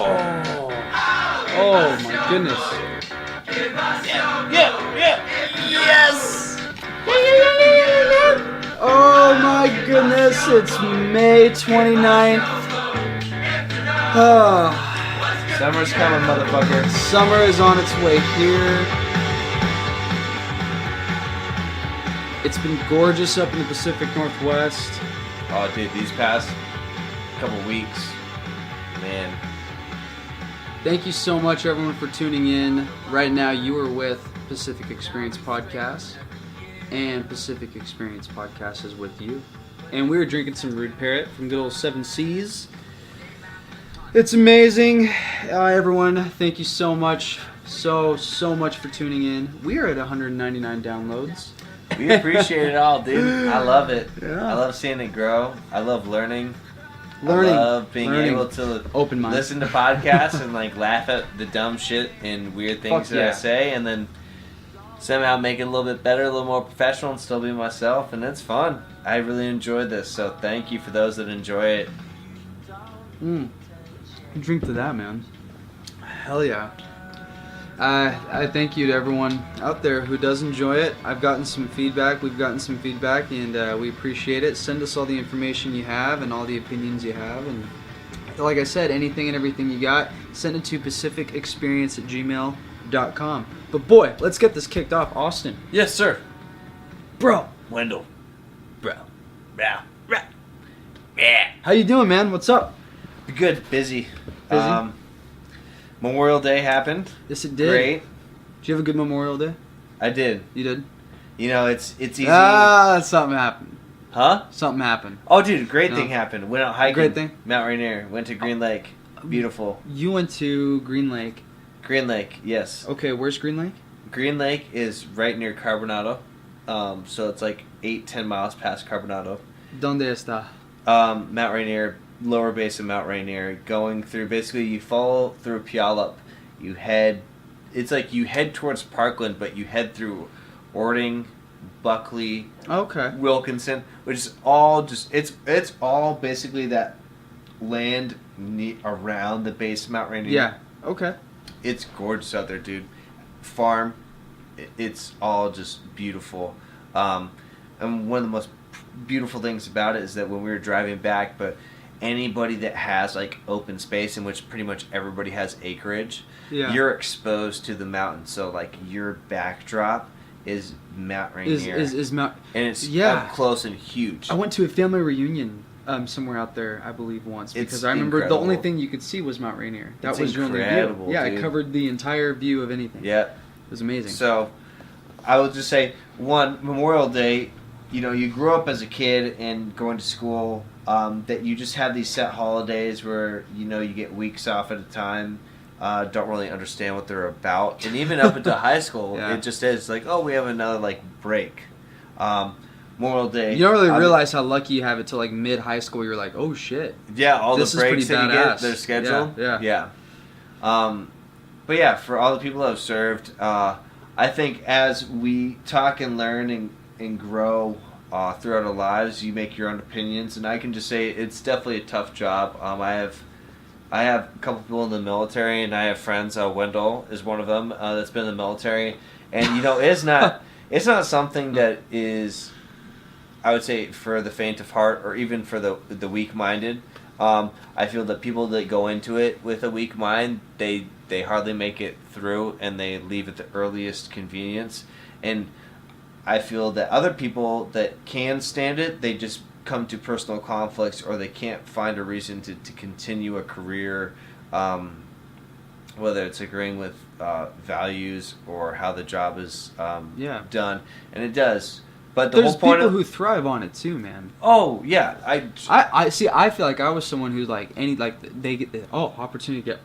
Oh my goodness. Yes! Oh my goodness, it's May 29th. Oh, Summer's coming, motherfucker. summer is on its way here. It's been gorgeous up in the Pacific Northwest. Oh, dude, these past couple weeks, man. Thank you so much, everyone, for tuning in. Right now, you are with Pacific Experience Podcast, and Pacific Experience Podcast is with you. And we were drinking some Rude Parrot from good old Seven Seas. It's amazing. Everyone, thank you so much. So much for tuning in. We are at 199 downloads. We appreciate it all, dude. I love it. Yeah. I love seeing it grow. I love learning. I Learning. love being able to Open mind. listen to podcasts and like laugh at the dumb shit and weird things Fuck that yeah. I say, and then somehow make it a little bit better, a little more professional, and still be myself. And it's fun. I really enjoyed this, so thank you for those that enjoy it. Drink to that, man. Hell yeah. I thank you to everyone out there who does enjoy it. I've gotten some feedback. We've gotten some feedback, and we appreciate it. Send us all the information you have and all the opinions you have. And like I said, anything and everything you got, send it to pacificexperience@gmail.com. But boy, let's get this kicked off. Austin. Yes, sir. Bro. Wendell. Bro. Bro. Bro. Yeah. How you doing, man? What's up? Good. Busy. Busy? Memorial Day happened. Yes, it did. Great. Did you have a good Memorial Day? I did. You did? You know, it's easy. Something happened. Huh? Something happened. Oh, dude, great No. thing happened. Went out hiking. Great thing? Mount Rainier. Went to Green Lake. Beautiful. You went to Green Lake. Green Lake, yes. Okay, where's Green Lake? Green Lake is right near Carbonado. So it's like 8-10 miles past Carbonado. ¿Dónde está? Mount Rainier, lower base of Mount Rainier, going through, basically you follow through Puyallup. You head towards Parkland, but you head through Ording, Buckley, Okay. Wilkinson, which is all just, it's all basically that land around the base of Mount Rainier. Yeah. Okay. It's gorgeous out there, dude. Farm, it's all just beautiful. And one of the most beautiful things about it is that when we were driving back, but anybody that has like open space in which pretty much everybody has acreage, Yeah. you're exposed to the mountain. So like your backdrop is Mount Rainier. Is Mount? And it's Yeah. up close and huge. I went to a family reunion somewhere out there, I believe, once because It's I remember incredible. the only thing you could see was Mount Rainier. That It's was your only view. incredible, Yeah, dude. it covered the entire view of anything. Yeah. It was amazing. So, I would just say, one, Memorial Day, you know, you grew up as a kid and going to school, that you just have these set holidays where, you know, you get weeks off at a time, don't really understand what they're about. And even up into high school, Yeah. it just is like, oh, we have another, like, break. Memorial Day. You don't really realize how lucky you have it till like mid high school. You're like, oh shit. Yeah, all This the is breaks pretty that you get, badass. their schedule. Yeah. But yeah, for all the people that have served, I think as we talk and learn and grow throughout our lives, you make your own opinions, and I can just say it's definitely a tough job. I have a couple people in the military, and I have friends. Wendell is one of them that's been in the military, and you know it's not something that is, I would say, for the faint of heart or even for the weak-minded. I feel that people that go into it with a weak mind, they hardly make it through, and they leave at the earliest convenience. And I feel that other people that can stand it, they just come to personal conflicts, or they can't find a reason to continue a career, whether it's agreeing with values or how the job is done. And it does. But the There's whole point people of, who thrive on it too, man. oh yeah, I see. I feel like I was someone who's like they get the opportunity to get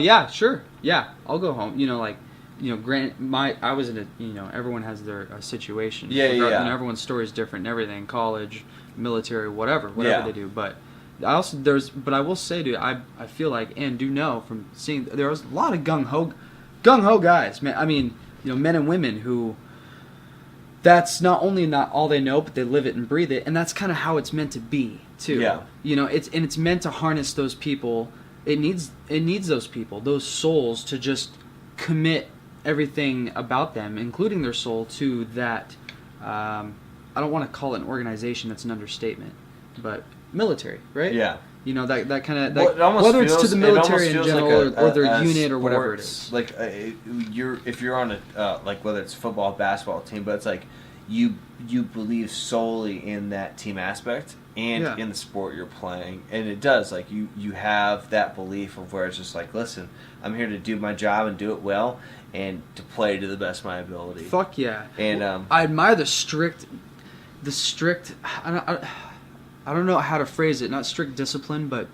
yeah, sure, yeah, I'll go home. You know, like, you know, I was in a, you know, everyone has their situation. Yeah. You know, everyone's story is different and everything. College, military, whatever they do. But I also but I will say, dude, I feel like, and do know from seeing, there was a lot of gung ho guys, man. I mean, you know, men and women who, that's not only not all they know, but they live it and breathe it, and that's kind of how it's meant to be too. Yeah. You know, it's meant to harness those people it needs those people, those souls, to just commit everything about them, including their soul, to that. I don't want to call it an organization; that's an understatement. But military, right? Yeah. You know, that kind of, Well, whether it's to the military in like general or their unit or whatever it sports, is. Like if you're on a like whether it's football, basketball team, but it's like you believe solely in that team aspect and in the sport you're playing, and it does, like you have that belief of where it's just like, listen, I'm here to do my job and do it well and to play to the best of my ability. Fuck yeah. And I admire the strict. I don't know how to phrase it. Not strict discipline, but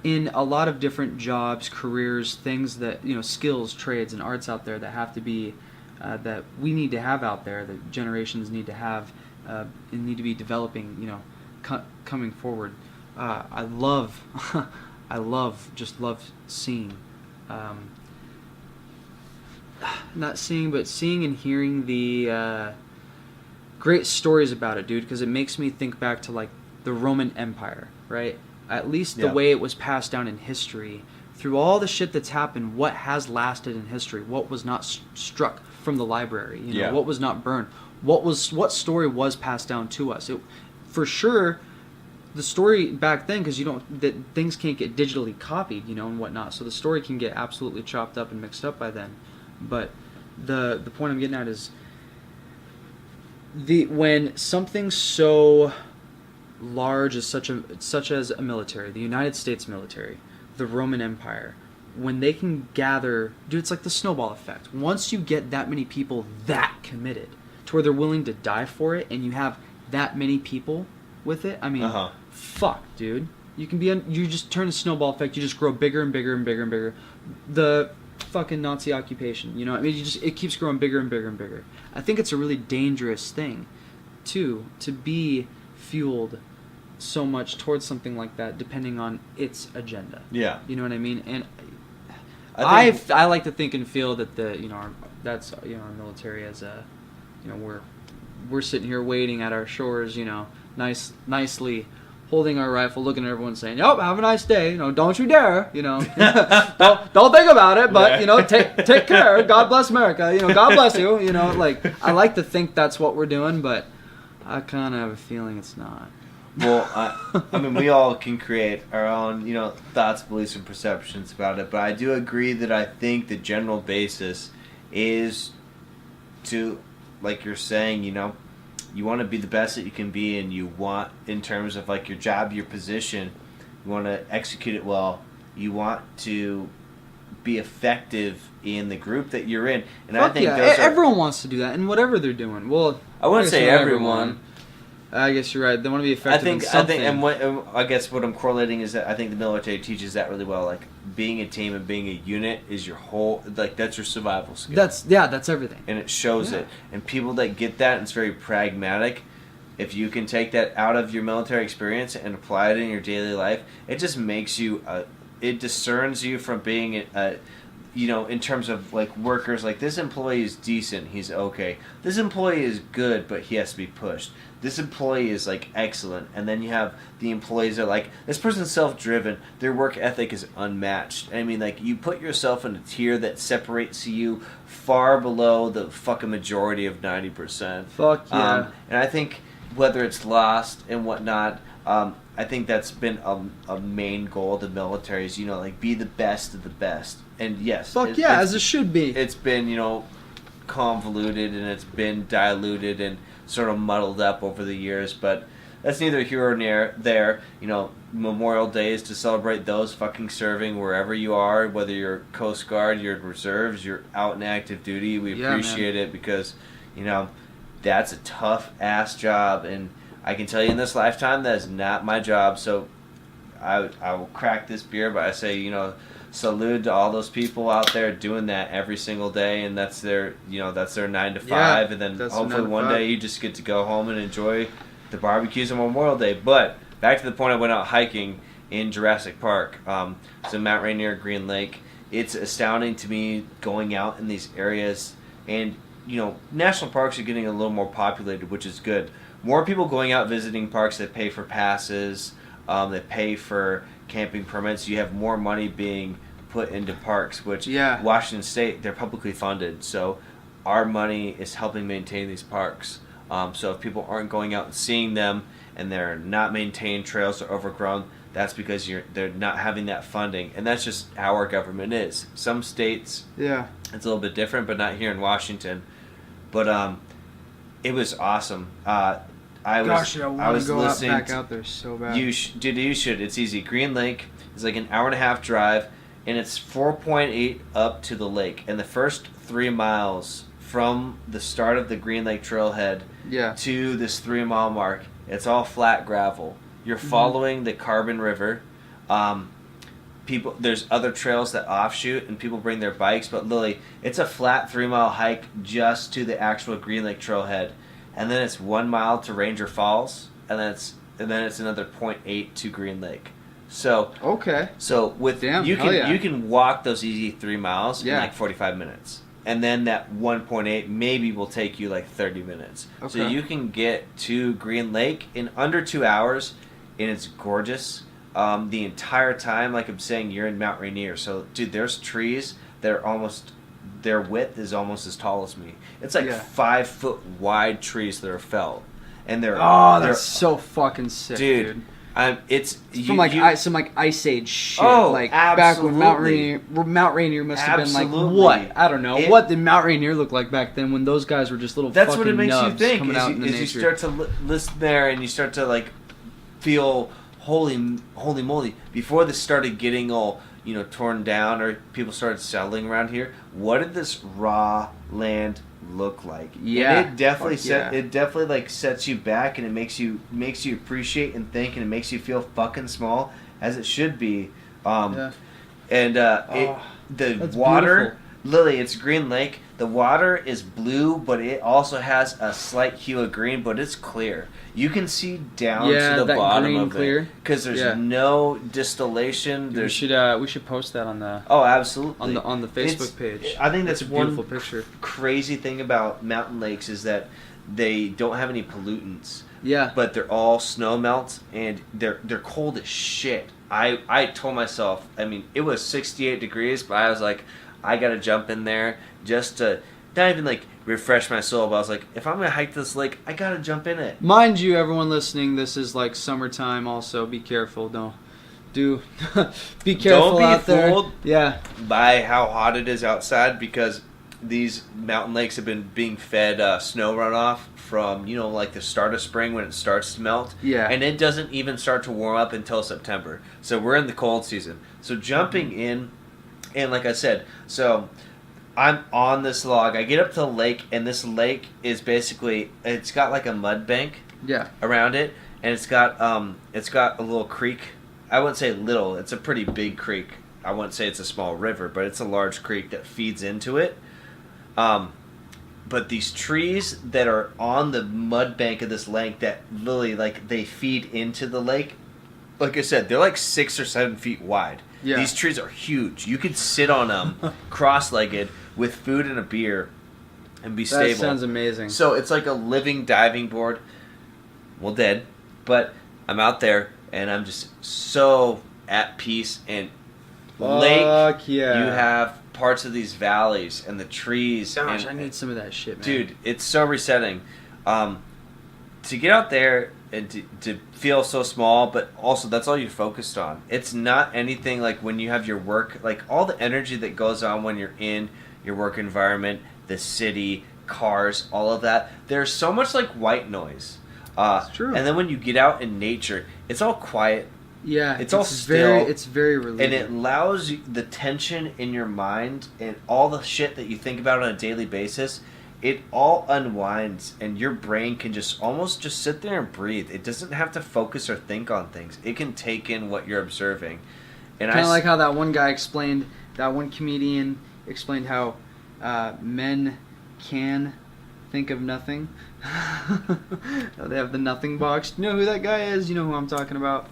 in a lot of different jobs, careers, things that, skills, trades, and arts out there that have to be, that we need to have out there, that generations need to have, and need to be developing, coming forward. I love seeing, not seeing, but seeing and hearing the great stories about it, dude, because it makes me think back to, like, the Roman Empire, right? At least the way it was passed down in history, through all the shit that's happened, what has lasted in history, what was not struck from the library, what was not burned, what story was passed down to us. For sure, the story back then, because things can't get digitally copied, and whatnot, so the story can get absolutely chopped up and mixed up by then. But the point I'm getting at is when something so large as such as a military, the United States military, the Roman Empire, when they can gather, dude, it's like the snowball effect. Once you get that many people that committed to where they're willing to die for it, and you have that many people with it, I mean, fuck, dude. You just turn the snowball effect. You just grow bigger and bigger and bigger and bigger. The fucking Nazi occupation, I mean, it keeps growing bigger and bigger and bigger. I think it's a really dangerous thing, too, to be fueled so much towards something like that, depending on its agenda. Yeah, you know what I mean. And I like to think and feel that that's our military as a, we're sitting here waiting at our shores, nicely holding our rifle, looking at everyone, saying, "Yep, have a nice day. Don't you dare. don't think about it, but take care. God bless America. God bless you. Like, I like to think that's what we're doing, but I kind of have a feeling it's not." Well, I mean, we all can create our own, thoughts, beliefs, and perceptions about it. But I do agree that I think the general basis is to, like you're saying, you want to be the best that you can be, and you want, in terms of like your job, your position, you want to execute it well. You want to be effective in the group that you're in, and I think everyone wants to do that in whatever they're doing. Well, I wouldn't say everyone. I guess you're right. They want to be effective in something. I guess what I'm correlating is that I think the military teaches that really well. Like, being a team and being a unit is your whole, like, that's your survival skill. That's everything. And it shows it. And people that get that, and it's very pragmatic, if you can take that out of your military experience and apply it in your daily life, it just makes you, it discerns you from being in terms of, like, workers, like, this employee is decent, he's okay. This employee is good, but he has to be pushed. This employee is, like, excellent. And then you have the employees that are like, this person's self-driven, their work ethic is unmatched. I mean, like, you put yourself in a tier that separates you far below the fucking majority of 90%. Fuck yeah. And I think whether it's lost and whatnot, I think that's been a main goal of the military is, like, be the best of the best. And yes. Fuck yeah, as it should be. It's been, convoluted, and it's been diluted and sort of muddled up over the years, but that's neither here or there. Memorial Day is to celebrate those fucking serving wherever you are, whether you're Coast Guard, you're in reserves, you're out in active duty. We appreciate it because, that's a tough ass job, and I can tell you in this lifetime that is not my job. So I will crack this beer, but I say, salute to all those people out there doing that every single day, and that's their 9 to 5, and then hopefully one day you just get to go home and enjoy the barbecues on Memorial Day. But back to the point, I went out hiking in Jurassic Park, so Mount Rainier, Green Lake. It's astounding to me going out in these areas, and national parks are getting a little more populated, which is good. More people going out visiting parks that pay for passes. They pay for camping permits. You have more money being put into parks, which Washington State, they're publicly funded. So our money is helping maintain these parks. So if people aren't going out and seeing them and they're not maintained, trails are overgrown, that's because they're not having that funding. And that's just how our government is. Some states, it's a little bit different, but not here in Washington. But it was awesome. I was go listening back out there so bad. You should. It's easy. Green Lake is like an hour and a half drive, and it's 4.8 up to the lake. And the first 3 miles from the start of the Green Lake trailhead to this 3 mile mark, it's all flat gravel. You're following the Carbon River. There's other trails that offshoot, and people bring their bikes. But Lily, it's a flat 3 mile hike just to the actual Green Lake trailhead, and then it's 1 mile to Ranger Falls, and then it's another 0.8 to Green Lake. So you can walk those easy 3 miles in like 45 minutes. And then that 1.8 maybe will take you like 30 minutes. Okay. So you can get to Green Lake in under 2 hours, and it's gorgeous. The entire time, like I'm saying, you're in Mount Rainier. So, dude, there's trees that are their width is almost as tall as me. It's like 5 foot wide trees that are felled. And that's so fucking sick, dude. It's some Ice Age shit. Like absolutely. Back when Mount Rainier must have been like what? I don't know. What did Mount Rainier look like back then when those guys were just little fucking nubs? That's what it makes you think. Coming out in the nature. You start to listen there and you start to like feel holy moly. Before this started getting all torn down or people started settling around here, what did this raw land look like? And it definitely like sets you back, and it makes you appreciate and think, and it makes you feel fucking small, as it should be. The water, beautiful. Lily, it's Green Lake. The water is blue, but it also has a slight hue of green, but it's clear. You can see down to the bottom of it because there's no distillation. We should post that on the absolutely on the Facebook page. I think that's a one beautiful picture. Crazy thing about mountain lakes is that they don't have any pollutants. Yeah, but they're all snow melts and they're cold as shit. I told myself, I mean, it was 68 degrees, but I was like, I gotta jump in there just to not even like refresh my soul, but I was like, if I'm gonna hike this lake, I gotta jump in it. Mind you, everyone listening, this is like summertime. Also, be careful. Be careful out there. Don't be fooled by how hot it is outside, because these mountain lakes have been being fed snow runoff from like the start of spring when it starts to melt. Yeah, and it doesn't even start to warm up until September. So we're in the cold season. So jumping in, and like I said, so I'm on this log. I get up to the lake, and this lake is basically, it's got like a mud bank around it, and it's got a little creek. I wouldn't say little. It's a pretty big creek. I wouldn't say it's a small river, but it's a large creek that feeds into it. But these trees that are on the mud bank of this lake that literally like they feed into the lake, like I said, they're like 6 or 7 feet wide. Yeah. These trees are huge. You could sit on them cross-legged with food and a beer and be stable. That sounds amazing. So it's like a living diving board. Well, dead. But I'm out there, and I'm just so at peace. And lake, you have parts of these valleys and the trees. Gosh, I need some of that shit, man. Dude, it's so resetting. To get out there and to feel so small, but also that's all you're focused on. It's not anything like when you have your work, like all the energy that goes on when you're in your work environment, the city, cars, all of that. There's so much like white noise. It's true. And then when you get out in nature, it's all quiet. Yeah, it's all still. It's very relieving. And it allows you, the tension in your mind and all the shit that you think about on a daily basis, it all unwinds, and your brain can just almost just sit there and breathe. It doesn't have to focus or think on things. It can take in what you're observing. And kind of like how that one guy explained, that one comedian explained how men can think of nothing. They have the nothing box. You know who that guy is? You know who I'm talking about?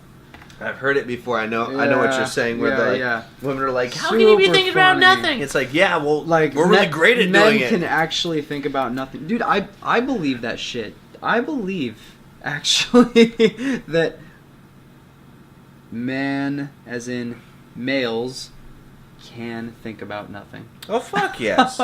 I've heard it before. I know what you're saying. Where women are like, "How can you be thinking about nothing?" It's like, yeah, well, like we're really great at doing it. Men can actually think about nothing, dude. I believe that shit. I believe actually that man, as in males, can think about nothing. Oh, fuck yes.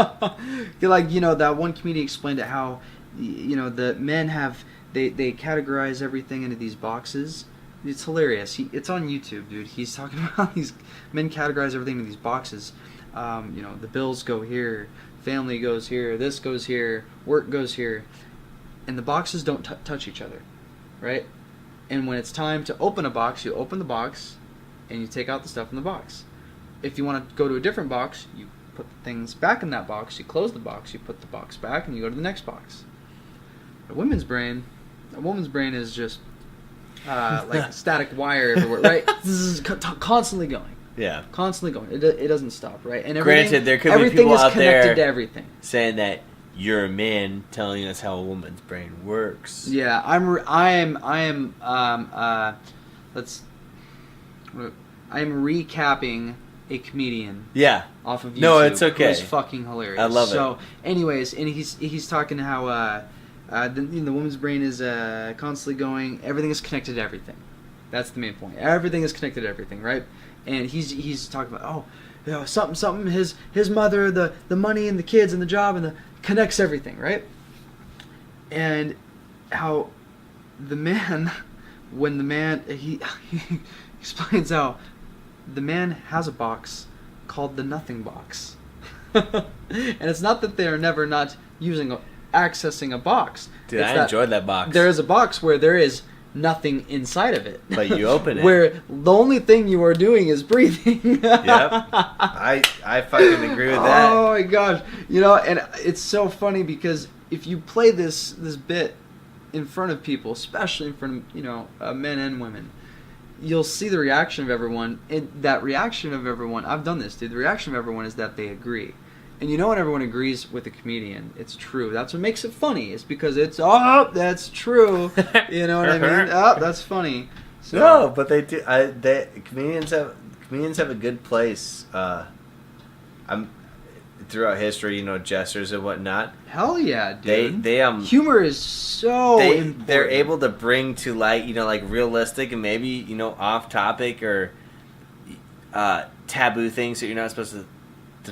You're like, that one comedian explained it how, the men have, they categorize everything into these boxes. It's hilarious. It's on YouTube, dude. He's talking about these men categorize everything into these boxes. The bills go here, family goes here, this goes here, work goes here. And the boxes don't touch each other, right? And when it's time to open a box, you open the box and you take out the stuff in the box. If you want to go to a different box, you put things back in that box, you close the box, you put the box back, and you go to the next box. A woman's brain is just like static wire everywhere, right? This is constantly going. Yeah. Constantly going. It doesn't stop, right? And granted, there could be people out there connected to everything. Saying that you're a man telling us how a woman's brain works. Yeah, I'm recapping a comedian. Yeah. Off of YouTube. No, it's okay. Who's fucking hilarious. I love it. So, anyways, and he's talking how the woman's brain is constantly going. Everything is connected to everything. That's the main point. Everything is connected to everything, right? And he's talking about something. His mother, the money and the kids and the job and the connects everything, right? And how the man, when the man he explains how the man has a box called the nothing box. And it's not that they are never not accessing a box. Dude, I enjoyed that box. There is a box where there is nothing inside of it. But you open it. Where the only thing you are doing is breathing. Yep. I fucking agree with that. Oh my gosh. And it's so funny because if you play this bit in front of people, especially in front of, men and women, you'll see the reaction of everyone. And that reaction of everyone, I've done this, dude. The reaction of everyone is that they agree. And when everyone agrees with a comedian, it's true. That's what makes it funny. It's because it's, that's true. You know what I mean? Oh, that's funny. So, no, but they do. Comedians have a good place. Throughout history, jesters and whatnot. Hell yeah, dude. They humor is so important. They're able to bring to light, like realistic and maybe, off topic or taboo things that you're not supposed to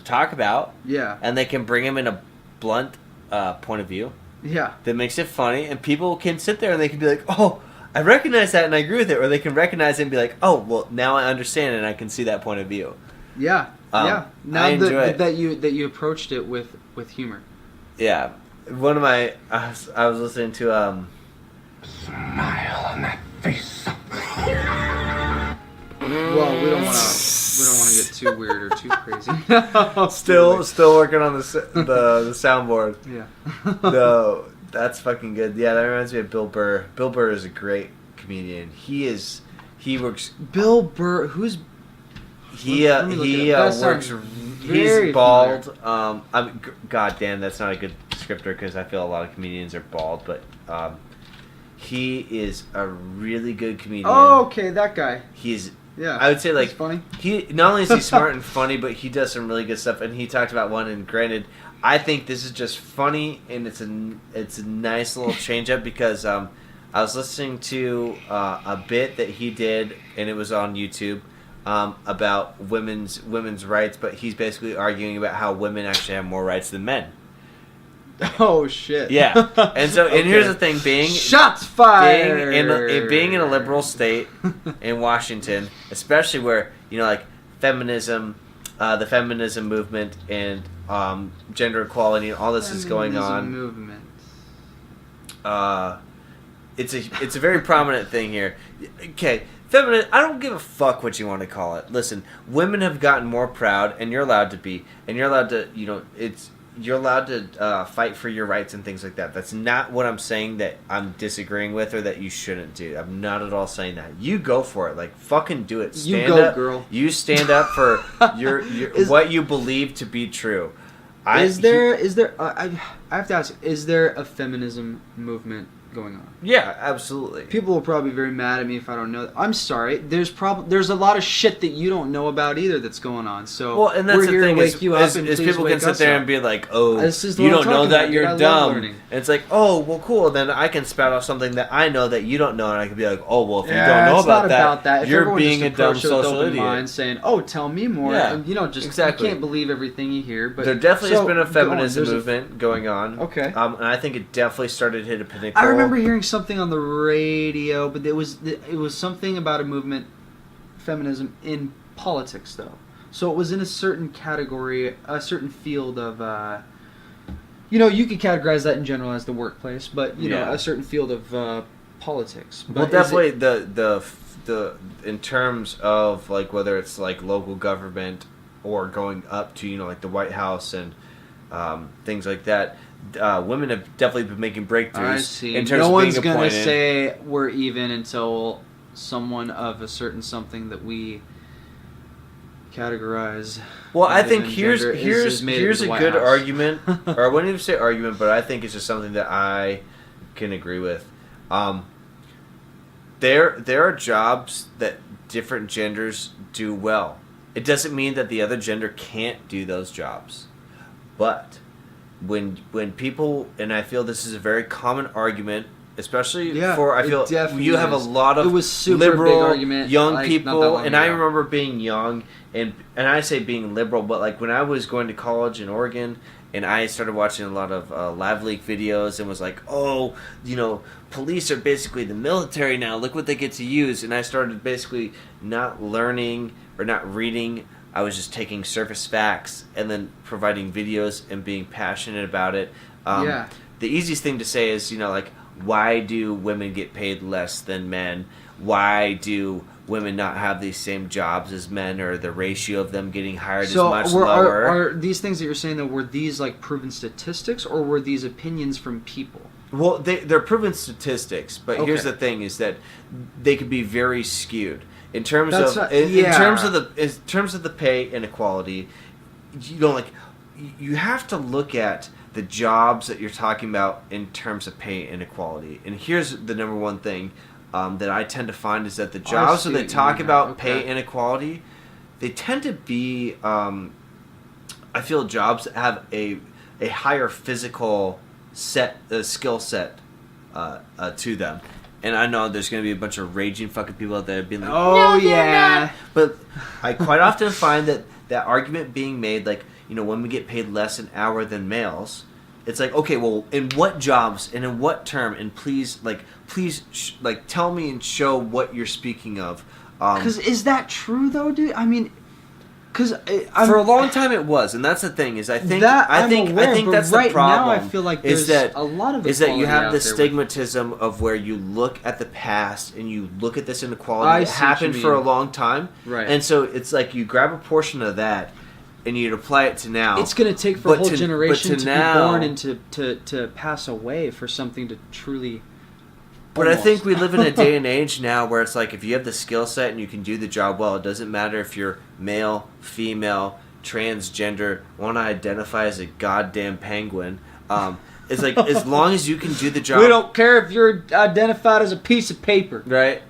talk about. Yeah. And they can bring them in a blunt point of view. Yeah. That makes it funny, and people can sit there and they can be like, "Oh, I recognize that and I agree with it," or they can recognize it and be like, "Oh, well, now I understand it and I can see that point of view." Yeah. Yeah. Now I enjoy it. that you approached it with humor. Yeah. One of my I was listening to Smile on that face. Well, we don't want to get too weird or too crazy. still working on the soundboard. Yeah. No, that's fucking good. Yeah, that reminds me of Bill Burr. Bill Burr is a great comedian. He works. Bill Burr, who's works. He's bald. God damn, that's not a good descriptor because I feel a lot of comedians are bald, but he is a really good comedian. Oh, okay, that guy. I would say he's funny. He not only is he smart and funny, but he does some really good stuff. And he talked about one. And granted, I think this is just funny, and it's a nice little change up because I was listening to a bit that he did, and it was on YouTube. About women's rights, but he's basically arguing about how women actually have more rights than men. Oh shit! Yeah, and so and here's the thing: shots fired. Being in a liberal state in Washington, especially where like feminism, the feminism movement, and gender equality, and all this is going on. Movement. It's a very prominent thing here. Okay. Feminine, I don't give a fuck what you want to call it. Listen, women have gotten more proud, and you're allowed to be, and you're allowed to, you're allowed to fight for your rights and things like that. That's not what I'm saying that I'm disagreeing with or that you shouldn't do. I'm not at all saying that. You go for it. Like, fucking do it. Stand up, girl. You stand up for your what you believe to be true. Is there I have to ask, is there a feminism movement going on? Yeah, absolutely. People will probably be very mad at me if I don't know that. I'm sorry. There's a lot of shit that you don't know about either that's going on. So well, and that's we're the here thing to wake you up, and is please people wake can sit us there up. and be like, "Oh, This is you what I'm don't know talking that about, you're dude. I love dumb." learning. And it's like, "Oh, well, cool." Then I can spout off something that I know that you don't know, and I can be like, "Oh, well, if you don't know it's not about that, If you're everyone being a just dumb approached it with social open idiot." mind, saying, "Oh, tell me more." Yeah, and, just exactly. You can't believe everything you hear. But there definitely has been a feminism There's movement going on. Okay. And I think it definitely started to hit a pinnacle. I remember hearing something on the radio, but it was something about a movement, feminism in politics, though. So it was in a certain category, a certain field of, you could categorize that in general as the workplace, but you know, a certain field of politics. But well, definitely the in terms of like whether it's like local government or going up to like the White House and things like that. Women have definitely been making breakthroughs. I see. In terms no of one's being gonna appointed. say we're even until someone of a certain something that we categorize. Well, I think in here's gender is made here's in a the White good House. argument, or I wouldn't even say argument, but I think it's just something that I can agree with. There are jobs that different genders do well. It doesn't mean that the other gender can't do those jobs, but when people, and I feel this is a very common argument, especially for, I feel you have a lot of liberal argument, young like, people, and I ago. remember being young, and I say being liberal, but like when I was going to college in Oregon, and I started watching a lot of Live Leak videos, and was like, oh, police are basically the military now, look what they get to use, and I started basically not learning or not reading. I was just taking surface facts and then providing videos and being passionate about it. The easiest thing to say is, like, why do women get paid less than men? Why do women not have these same jobs as men, or the ratio of them getting hired is much lower? Are these things that you're saying, though, were these like proven statistics, or were these opinions from people? Well, they're proven statistics, but here's the thing: is that they could be very skewed. In terms of the pay inequality, you have to look at the jobs that you're talking about in terms of pay inequality. And here's the number one thing that I tend to find is that the jobs that they talk about pay inequality, they tend to be, I feel, jobs that have a higher physical skill set to them. And I know there's going to be a bunch of raging fucking people out there being like, oh, yeah. But I quite often find that argument being made, like, women get paid less an hour than males. It's like, okay, well, in what jobs and in what term? And please tell me and show what you're speaking of. Because is that true, though, dude? I mean, because for a long time it was, and that's the thing is I think that's right the problem. Now I feel like there's a lot of is that you have the equality stigmatism of where you look at the past and you look at this inequality that happened for a long time, right? And so it's like you grab a portion of that and you'd apply it to now. It's going to take for a whole generation to be born and to pass away for something to truly. But I think we live in a day and age now where it's like if you have the skill set and you can do the job well, it doesn't matter if you're male, female, transgender, want to identify as a goddamn penguin. It's like as long as you can do the job. We don't care if you're identified as a piece of paper. Right?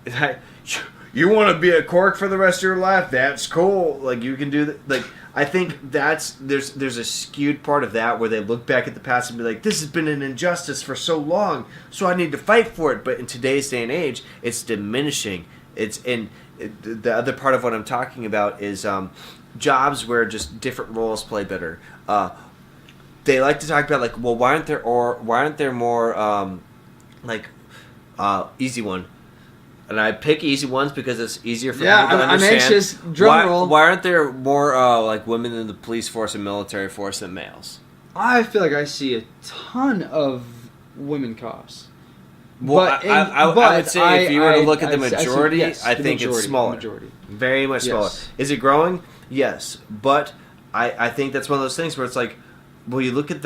You want to be a cork for the rest of your life? That's cool. Like you can do that. Like I think there's a skewed part of that where they look back at the past and be like, this has been an injustice for so long, so I need to fight for it. But in today's day and age, it's diminishing. The other part of what I'm talking about is jobs where just different roles play better. They like to talk about like, well, why aren't there more easy one? And I pick easy ones because it's easier for me to understand. I'm anxious. Drum roll. Why aren't there more women in the police force and military force than males? I feel like I see a ton of women cops. Well, I would say if you were to look at the majority, I think it's smaller. Majority. Very much smaller. Is it growing? Yes. But I think that's one of those things where it's like, well, you look at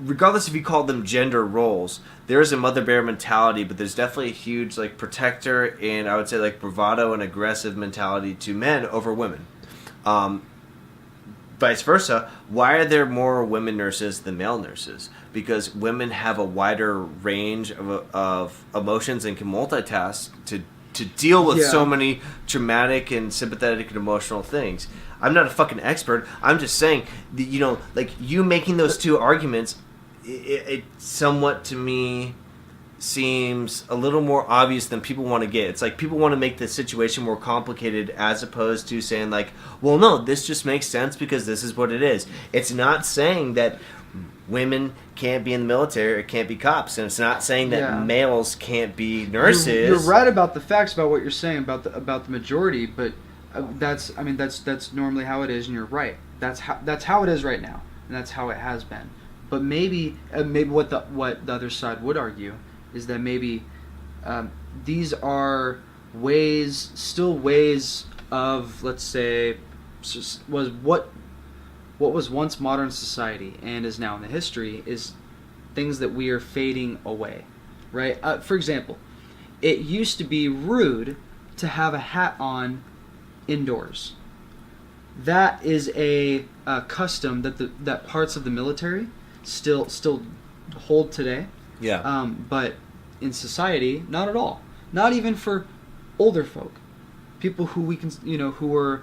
regardless if you call them gender roles, there is a mother bear mentality, but there's definitely a huge protector and I would say bravado and aggressive mentality to men over women. Vice versa, why are there more women nurses than male nurses? because women have a wider range of emotions and can multitask to deal with so many traumatic and sympathetic and emotional things. I'm not a fucking expert. I'm just saying, that, you know, like you making those two arguments, it somewhat to me seems a little more obvious than people want to get. It's like people want to make the situation more complicated as opposed to saying like, well, no, this just makes sense because this is what it is. It's not saying that women can't be in the military or can't be cops, and it's not saying that males can't be nurses. You're right about the facts about what you're saying about the majority, but that's normally how it is, and you're right. That's how it is right now, and that's how it has been. But maybe what the other side would argue is that maybe these are ways of, let's say, was what was once modern society and is now in the history is things that we are fading away, right? For example, it used to be rude to have a hat on indoors. That is a custom that parts of the military still hold today. Yeah. But in society, not at all. Not even for older folk, people who we can, who are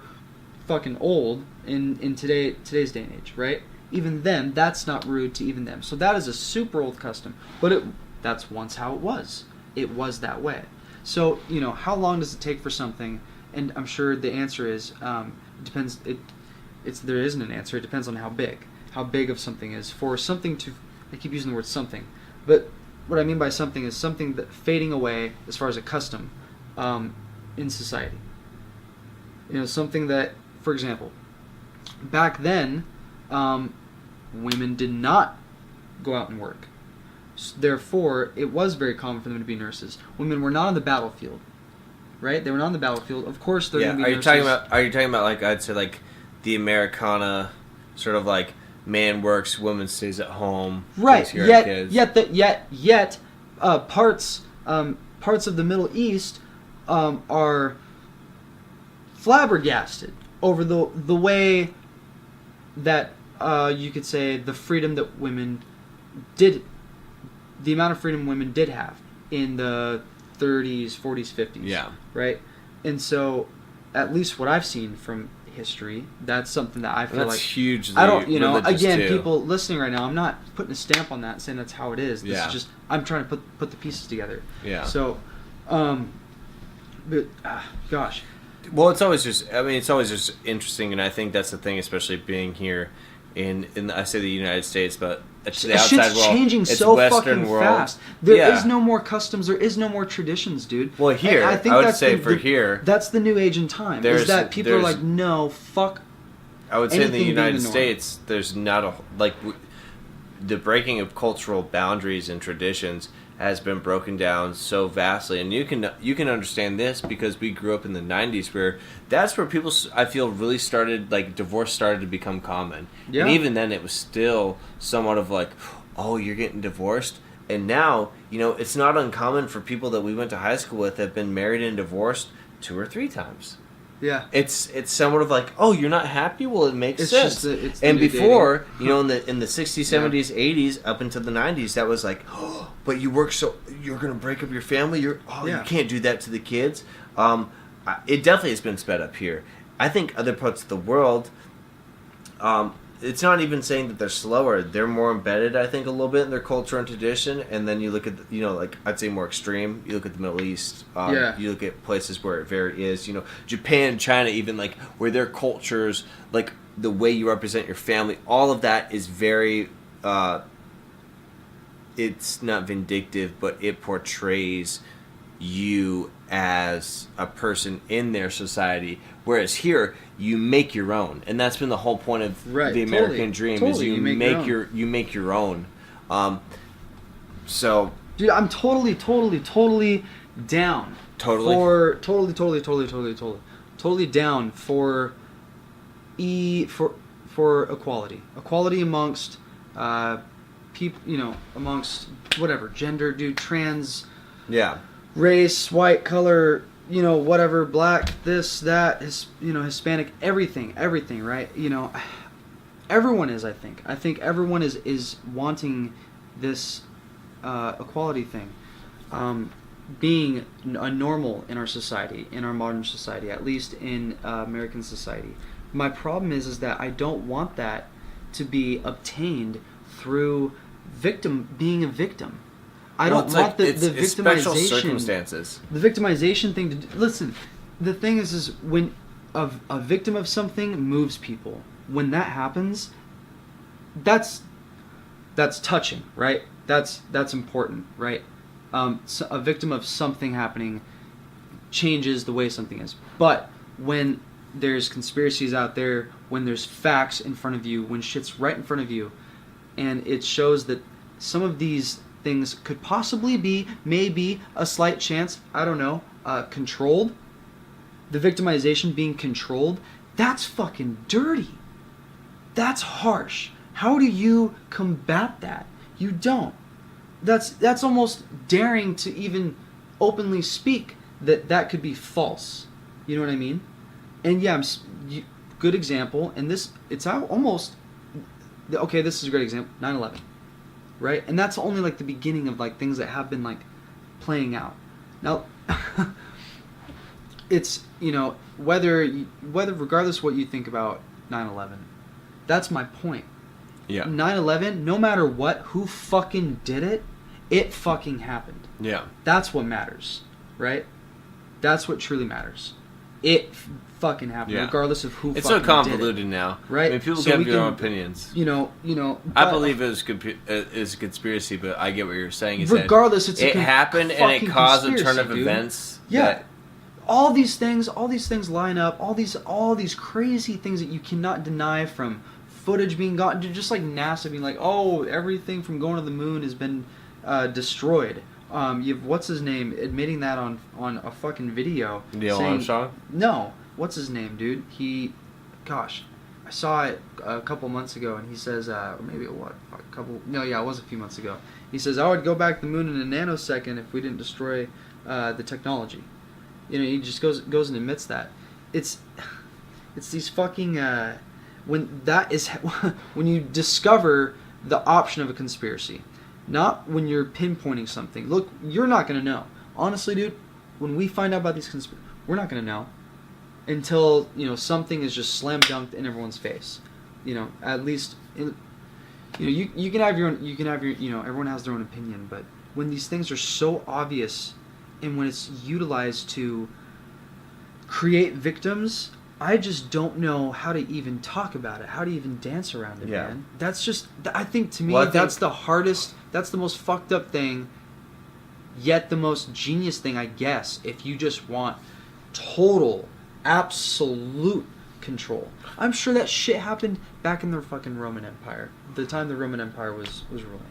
fucking old in today's day and age, right? Even them, that's not rude to even them. So that is a super old custom, but that's once how it was. It was that way. So how long does it take for something? And I'm sure the answer is it depends. There isn't an answer. It depends on how big of something is. For something to, I keep using the word something, but what I mean by something is something that fading away as far as a custom in society. Something that, for example, back then, women did not go out and work. Therefore, it was very common for them to be nurses. Women were not on the battlefield, right? They were not on the battlefield. Of course, they're going to be nurses. Are you talking about like, I'd say like the Americana sort of like man works, woman stays at home, right? takes care of kids. Yet, parts of the Middle East are flabbergasted over the way that you could say the freedom that women did, the amount of freedom women did have in the 30s, 40s, 50s. Yeah. Right? And so, at least what I've seen from history, that's something that I feel that's like hugely I don't, again, too. people listening right now, I'm not putting a stamp on that and saying that's how it is. This is just, I'm trying to put the pieces together. Yeah. So, but gosh. Well, it's always just interesting, and I think that's the thing, especially being here in I say the United States, but to the outside shit's world, changing it's so Western fucking world. fast. There is no more customs. There is no more traditions, dude. Well, here, I think I would that's say here, that's the new age in time. Is that people are like, no, fuck. I would say in the anything United being the norm. States, there's not the breaking of cultural boundaries and traditions has been broken down so vastly, and you can understand this because we grew up in the 90s where that's where people, I feel, really started, like, divorce started to become common. Yeah. And even then it was still somewhat of like, oh, you're getting divorced? And now, it's not uncommon for people that we went to high school with that have been married and divorced 2 or 3 times. Yeah. It's somewhat of like, oh, you're not happy? Well, it makes sense. It's and before, dating. in the 60s, 70s, 80s, up into the 90s, that was like, oh, but you work you're going to break up your family? You can't do that to the kids. It definitely has been sped up here. I think other parts of the world, it's not even saying that they're slower. They're more embedded, I think, a little bit in their culture and tradition. And then you look at, like, I'd say more extreme. You look at the Middle East. You look at places where it very is. Japan, China, even, like, where their cultures, like, the way you represent your family, all of that is very, it's not vindictive, but it portrays you as a person in their society. Whereas here, you make your own, and that's been the whole point of the American dream. Totally. Is you make your own. So, dude, I'm totally down. Totally down for equality. Equality amongst people, amongst whatever gender, dude, trans, race, white, color, whatever, black, this, that, Hispanic, everything, right? Everyone is, I think everyone is wanting this equality thing being a normal in our society, in our modern society, at least in American society. My problem is that I don't want that to be obtained through being a victim. I don't want the victimization. Special circumstances. The victimization thing to do. Listen, the thing is when a victim of something moves people. When that happens, that's touching, right? That's important, right? So a victim of something happening changes the way something is. But when there's conspiracies out there, when there's facts in front of you, when shit's right in front of you, and it shows that some of these things could possibly be, maybe a slight chance, I don't know, controlled, the victimization being controlled, that's fucking dirty. That's harsh. How do you combat that? You don't. That's almost daring to even openly speak that could be false. You know what I mean? And yeah, good example. And it's almost okay. This is a great example. 9/11, right? And that's only like the beginning of like things that have been like playing out. Now, it's whether regardless what you think about 9/11, that's my point. Yeah. 9/11, no matter who fucking did it, it fucking happened. Yeah. That's what matters, right? That's what truly matters. It fucking happened, regardless of who. It's fucking so convoluted did it, now, right? I mean, people have their own opinions. I believe it was a conspiracy, but I get what you're saying. Regardless, it happened and it caused a turn of events. Yeah. All these things line up. All these crazy things that you cannot deny, from footage being gotten to just like NASA being like, oh, everything from going to the moon has been destroyed. You have what's his name admitting that on a fucking video. Neil Armstrong? No, what's his name, dude? I saw it a couple months ago, and he says, or maybe it was a few months ago. He says, I would go back to the moon in a nanosecond if we didn't destroy the technology. He just goes and admits that. It's these fucking when you discover the option of a conspiracy, not when you're pinpointing something. Look, you're not gonna know. Honestly, dude, when we find out about these conspiracies, we're not gonna know until something is just slam dunked in everyone's face. At least you can have your everyone has their own opinion, but when these things are so obvious and when it's utilized to create victims, I just don't know how to even talk about it, how to even dance around it, man. That's just, I think to me, that's the hardest, that's the most fucked up thing, yet the most genius thing, I guess, if you just want total, absolute control. I'm sure that shit happened back in the fucking Roman Empire, the time the Roman Empire was ruling.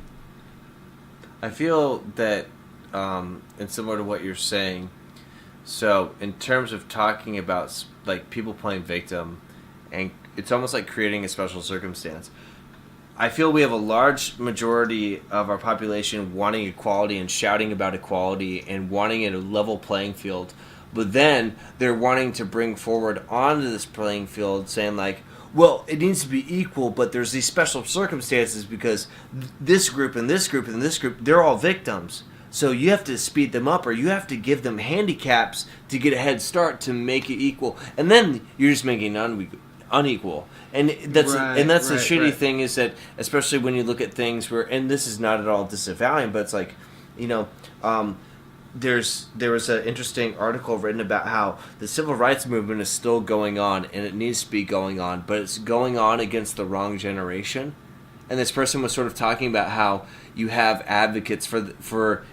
I feel that, and similar to what you're saying, so in terms of talking about like people playing victim, and it's almost like creating a special circumstance, I feel we have a large majority of our population wanting equality and shouting about equality and wanting a level playing field, but then they're wanting to bring forward onto this playing field saying like, well, it needs to be equal, but there's these special circumstances because this group and this group and this group, they're all victims. So you have to speed them up, or you have to give them handicaps to get a head start to make it equal, and then you're just making it unequal. And that's the shitty thing is that, especially when you look at things where, and this is not at all disavowing, but it's like, there was an interesting article written about how the civil rights movement is still going on, and it needs to be going on, but it's going on against the wrong generation. And this person was sort of talking about how you have advocates for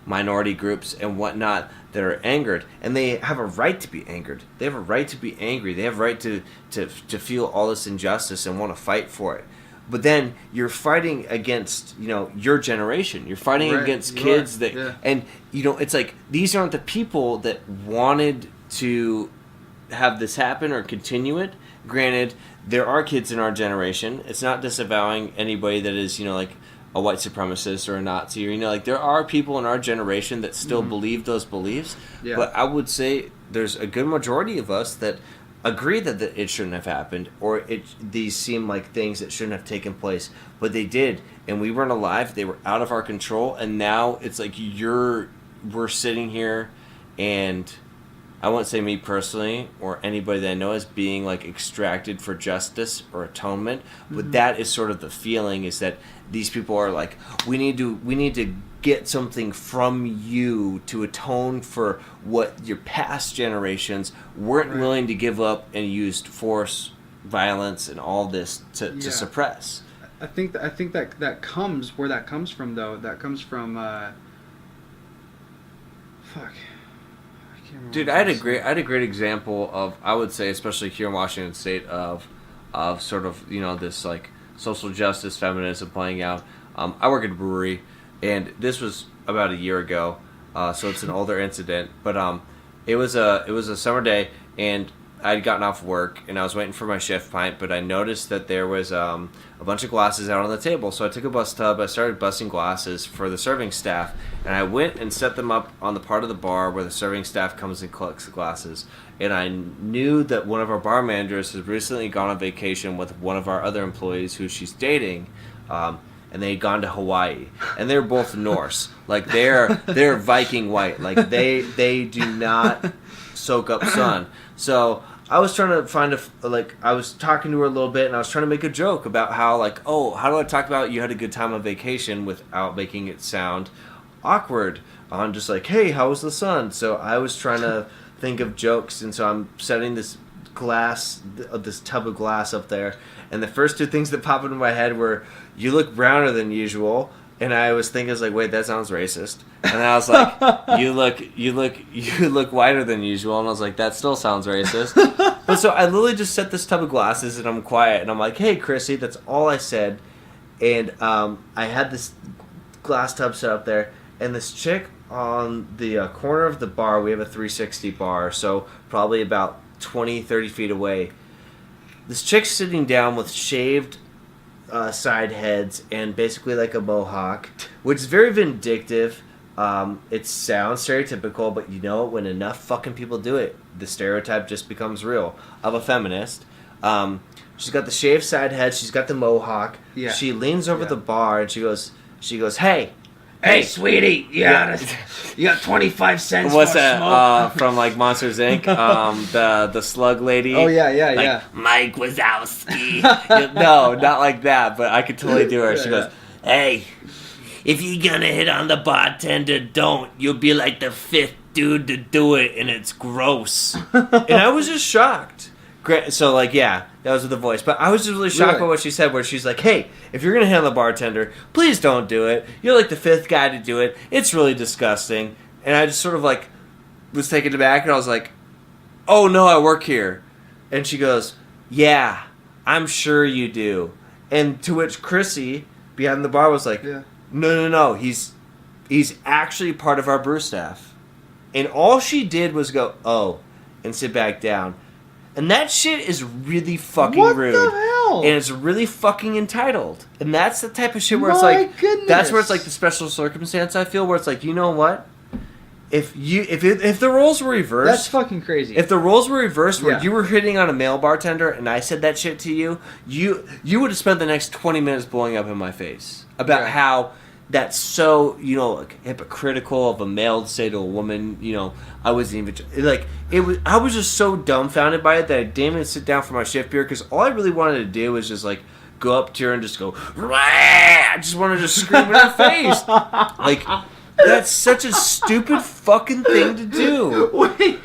minority groups and whatnot that are angered, and they have a right to be angered. They have a right to be angry. They have a right to feel all this injustice and want to fight for it. But then you're fighting against your generation. You're fighting against kids and it's like these aren't the people that wanted to have this happen or continue it. Granted, there are kids in our generation. It's not disavowing anybody that is, like a white supremacist or a Nazi, or there are people in our generation that still believe those beliefs. Yeah. But I would say there's a good majority of us that agree that it shouldn't have happened, or these seem like things that shouldn't have taken place, but they did, and we weren't alive. They were out of our control, and now it's like we're sitting here, and I won't say me personally or anybody that I know is being like extracted for justice or atonement, but that is sort of the feeling, is that these people are like, we need to get something from you to atone for what your past generations weren't willing to give up and used force, violence, and all this to suppress. I think that comes where that comes from, though. That comes from fuck. Dude, I had a great example of, I would say, especially here in Washington State, of sort of, this like social justice, feminism playing out. I work at a brewery, and this was about a year ago, so it's an older incident. But it was a summer day, and I'd gotten off work, and I was waiting for my shift pint, but I noticed that there was a bunch of glasses out on the table. So I took a bus tub, I started busting glasses for the serving staff, and I went and set them up on the part of the bar where the serving staff comes and collects the glasses. And I knew that one of our bar managers had recently gone on vacation with one of our other employees who she's dating, and they had gone to Hawaii, and they're both Norse, like they're Viking white, like they do not soak up sun. So I was trying to find I was talking to her a little bit, and I was trying to make a joke about how, like, oh, how do I talk about you had a good time on vacation without making it sound awkward? I'm just like, hey, how was the sun? So I was trying to think of jokes, and so I'm setting this tub of glass up there, and the first two things that pop into my head were, you look browner than usual. And I was thinking, wait, that sounds racist. And I was like, you look whiter than usual. And I was like, that still sounds racist. But so I literally just set this tub of glasses, and I'm quiet, and I'm like, hey, Chrissy, that's all I said. And I had this glass tub set up there, and this chick on the corner of the bar, we have a 360 bar, so probably about 20, 30 feet away. This chick's sitting down with shaved side heads and basically like a mohawk, which is very vindictive. It sounds stereotypical, but when enough fucking people do it, the stereotype just becomes real of a feminist. She's got the shaved side head, she's got the mohawk. Yeah. She leans over the bar and she goes, Hey, sweetie, you got 25 cents. What's that? Smoke? From like Monsters Inc. The slug lady. Oh yeah. Mike Wazowski. No, not like that. But I could totally do her. She goes, "Hey, if you're gonna hit on the bartender, don't. You'll be like the fifth dude to do it, and it's gross." And I was just shocked. So, that was with the voice. But I was just really shocked by what she said, where she's like, hey, if you're going to hit on the bartender, please don't do it. You're like the fifth guy to do it. It's really disgusting. And I just sort of was taken aback, and I was like, oh, no, I work here. And she goes, yeah, I'm sure you do. And to which Chrissy, behind the bar, was like, no, he's actually part of our brew staff. And all she did was go, oh, and sit back down. And that shit is really fucking rude. What the hell? And it's really fucking entitled. And that's the type of shit where it's like, goodness. That's where it's like the special circumstance, I feel, where it's like, you know what? If the roles were reversed, that's fucking crazy. If the roles were reversed, where you were hitting on a male bartender and I said that shit to you, you would have spent the next 20 minutes blowing up in my face about how that's so, hypocritical of a male to say to a woman, I wasn't even, I was just so dumbfounded by it that I didn't even sit down for my shift beer, because all I really wanted to do was just, go up to her and just go, Rah! I just wanted to scream in her face. That's such a stupid fucking thing to do. Wait,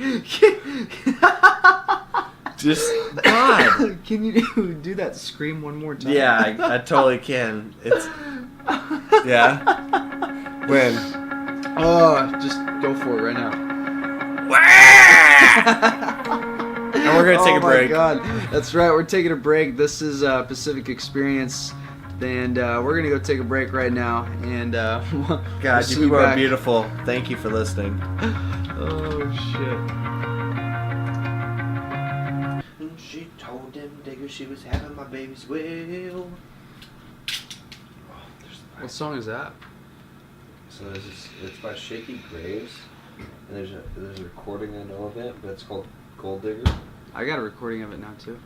just, God. Can you do that scream one more time? Yeah, I totally can. It's... Yeah? When? Oh, just go for it right now. And we're going to take a break. Oh my God. That's right, we're taking a break. This is Pacific Experience, and we're going to go take a break right now. And God, you people are beautiful. Thank you for listening. Oh, shit. She told them diggers she was having my baby's will. What song is that? So it's by Shaky Graves, and there's a recording I know of it, but it's called Gold Digger. I got a recording of it now too.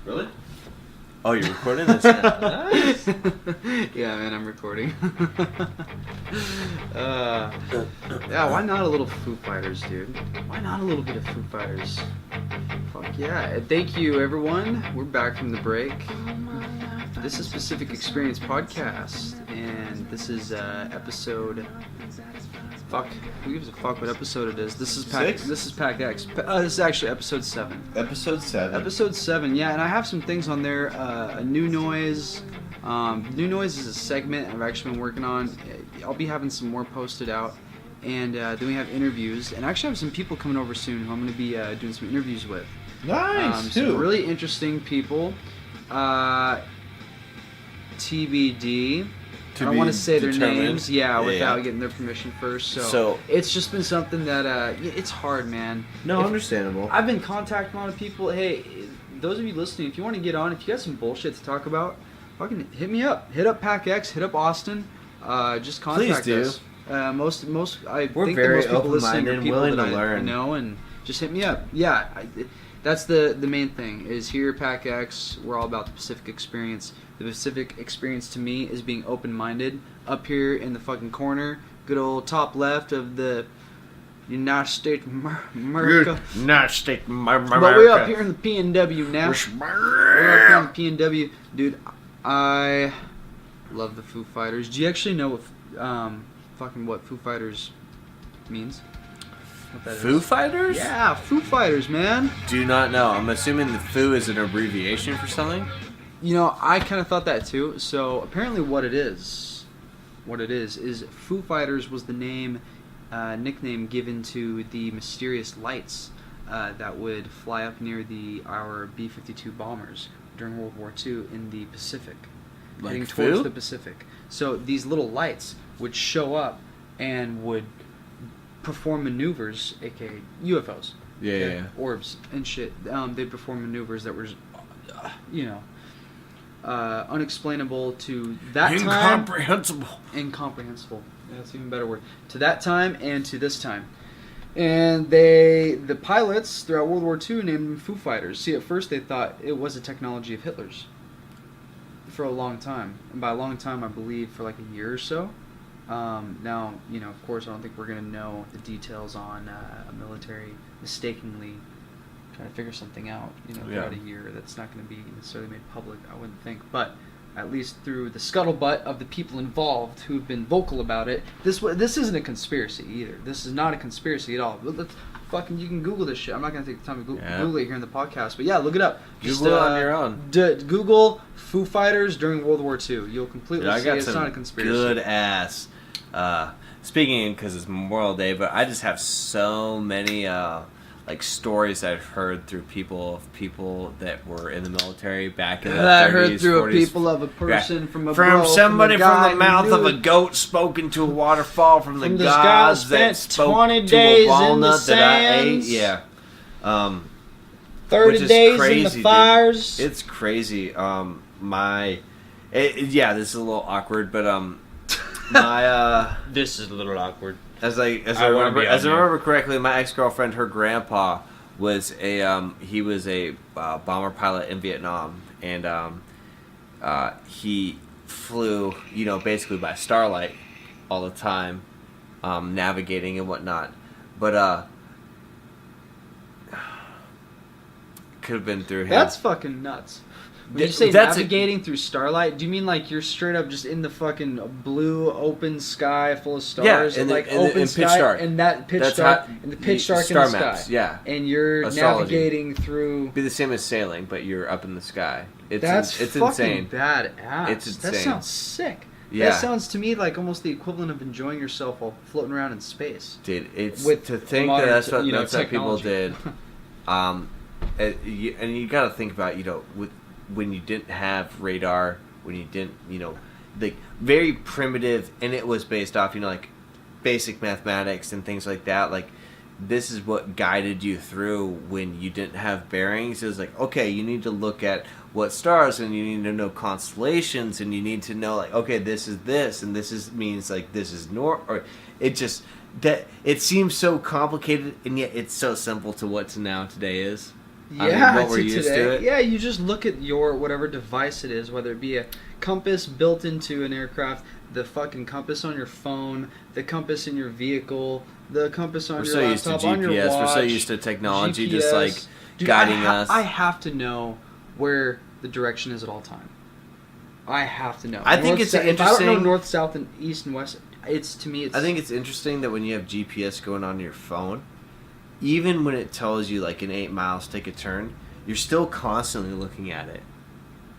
Really? Oh, you're recording this? Nice. Yeah, man, I'm recording. Yeah, why not a little Foo Fighters, dude? Why not a little bit of Foo Fighters? Fuck yeah. Thank you, everyone. We're back from the break. This is Pacific Experience Podcast, and this is episode... Fuck. Who gives a fuck what episode it is? This is Pack. Six? This is Pack X. This is actually episode 7. Episode 7. Episode 7, yeah, and I have some things on there. A new noise. New noise is a segment I've actually been working on. I'll be having some more posted out, and then we have interviews. And I actually have some people coming over soon who I'm going to be doing some interviews with. Nice, Some really interesting people. TBD. I don't want to say their names, without getting their permission first. So it's just been something that it's hard, man. No, understandable. I've been contacting a lot of people. Hey, those of you listening, if you want to get on, if you got some bullshit to talk about, fucking hit me up. Hit up Pack X. Hit up Austin. Just contact us. We're think very that most people listening open-minded are and people willing that to learn. I know, and just hit me up. Yeah, that's the main thing. Is here at Pack X, we're all about the Pacific Experience. The Pacific Experience to me is being open-minded. Up here in the fucking corner, good old top left of the United States of America. United States of America. But we're up here in the PNW now. We're up here in the PNW. Dude, I love the Foo Fighters. Do you actually know what what Foo Fighters means? What that Foo is? Fighters? Yeah, Foo Fighters, man. Do not know. I'm assuming the Foo is an abbreviation for something. You know, I kind of thought that too. So apparently, what it is Foo Fighters was the nickname given to the mysterious lights that would fly up near our B-52 bombers during World War II in the Pacific, heading towards Foo? the Pacific. So these little lights would show up and would perform maneuvers, aka UFOs, Yeah. orbs and shit. They'd perform maneuvers that were, unexplainable to that time. Incomprehensible. Yeah, that's an even better word. To that time and to this time. And the pilots throughout World War II named them Foo Fighters. See, at first they thought it was a technology of Hitler's for a long time. And by a long time, I believe for like a year or so. Now, of course, I don't think we're going to know the details on a military mistakenly trying to figure something out, throughout a year. That's not going to be necessarily made public, I wouldn't think. But at least through the scuttlebutt of the people involved who've been vocal about it, this isn't a conspiracy either. This is not a conspiracy at all. You can Google this shit. I'm not going to take the time to Google it here in the podcast. But yeah, look it up. Google it on your own. Google Foo Fighters during World War II. You'll completely see it's not a conspiracy. Good ass. Speaking because it's Memorial Day, but I just have so many stories that I've heard through people that were in the military back in the 30s, I heard through 40s. A people of a person from somebody from from the mouth of a goat spoken to a waterfall from the gods that spoke 20 to days a walnut in the that I ate. sands. Yeah. 30 which is days crazy, in the dude. fires. It's crazy. This is a little awkward, but This is a little awkward. As I wanna be on remember correctly, my ex-girlfriend, her grandpa was a bomber pilot in Vietnam, and he flew, basically by starlight all the time, navigating and whatnot. But could have been through him. That's fucking nuts. When you say navigating through starlight, do you mean like you're straight up just in the fucking blue open sky full of stars? Yeah, and like in open pitch sky dark. and that pitch That's dark how- and the pitch dark in star the maps, sky. yeah. And you're Astrology. navigating through. Be the same as sailing, but you're up in the sky. It's it's fucking insane. badass. It's insane. That sounds sick. Yeah. That sounds to me like almost the equivalent of enjoying yourself while floating around in space. Dude, it's With to think modern that that's what, that's what people technology. did. And you got to think about, when you didn't have radar, when you didn't, like very primitive, and it was based off, basic mathematics and things like that. Like, this is what guided you through when you didn't have bearings. It was like, okay, you need to look at what stars, and you need to know constellations, and you need to know like, okay, this is this, and this is means like this is north, or it just that it seems so complicated, and yet it's so simple to what today is. Yeah, what we're used to it. Yeah, you just look at your whatever device it is, whether it be a compass built into an aircraft, the fucking compass on your phone, the compass in your vehicle, the compass on We're your so laptop, used to GPS. on your watch. We're so used to technology, GPS. just like Dude, guiding us. I have to know where the direction is at all time. I have to know. I think it's If I don't know interesting- north, south, and east and west, to me. I think it's interesting that when you have GPS going on your phone, even when it tells you like in 8 miles take a turn, you're still constantly looking at it.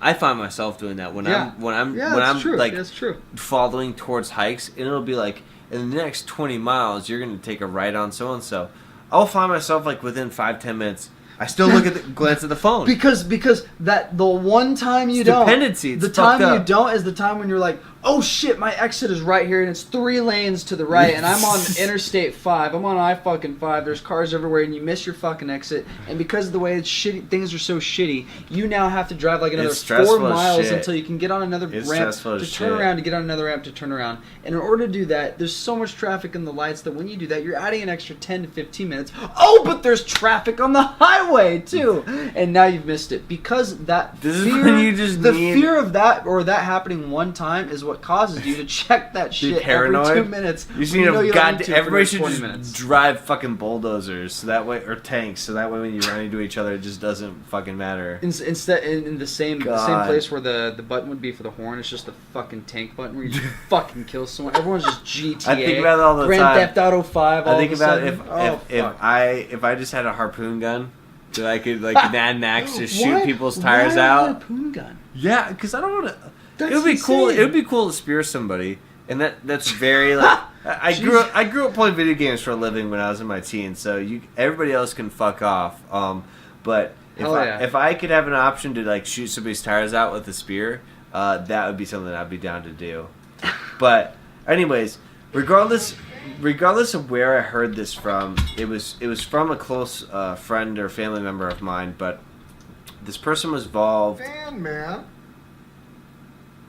I find myself doing that when I'm true. like That's true. following towards hikes, and it'll be like in the next 20 miles you're going to take a right on so and so. I'll find myself like within 5-10 minutes. I still look at glance at the phone Because that the one time you It's don't, dependency. It's the time fucked you up. don't is the time when you're like, oh shit, my exit is right here and it's 3 lanes to the right and I'm on Interstate 5. I'm on I-5. There's cars everywhere and you miss your fucking exit. And because of the way it's shitty, things are so shitty, you now have to drive like another It's stressful 4 as miles shit. until you can get on another It's ramp stressful to as turn shit. around to get on another ramp to turn around. And in order to do that, there's so much traffic in the lights that when you do that, you're adding an extra 10 to 15 minutes. Oh, but there's traffic on the highway too. And now you've missed it because that This is fear, when you just the need- fear of that or that happening one time is what causes you to check that shit paranoid. every 2 minutes. You when see, know you don't need to for everybody the should 20 just minutes. drive fucking bulldozers so that way, or tanks, so that way when you run into each other, it just doesn't fucking matter. Instead, in the same God. place where the button would be for the horn, it's just the fucking tank button where you just fucking kill someone. Everyone's just GTA. I think about it all the Grand time. Theft Auto 5. I think all of a about sudden. if I just had a harpoon gun that I could like Mad Max just shoot Why- people's tires why a out. harpoon gun? Yeah, because I don't want to. That's It would be cool. insane. It would be cool to spear somebody, and that's very like. I grew up playing video games for a living when I was in my teens, so everybody else can fuck off. But if I could have an option to like shoot somebody's tires out with a spear, that would be something I'd be down to do. But anyways, regardless of where I heard this from, it was from a close friend or family member of mine. But this person was involved. Stand, man.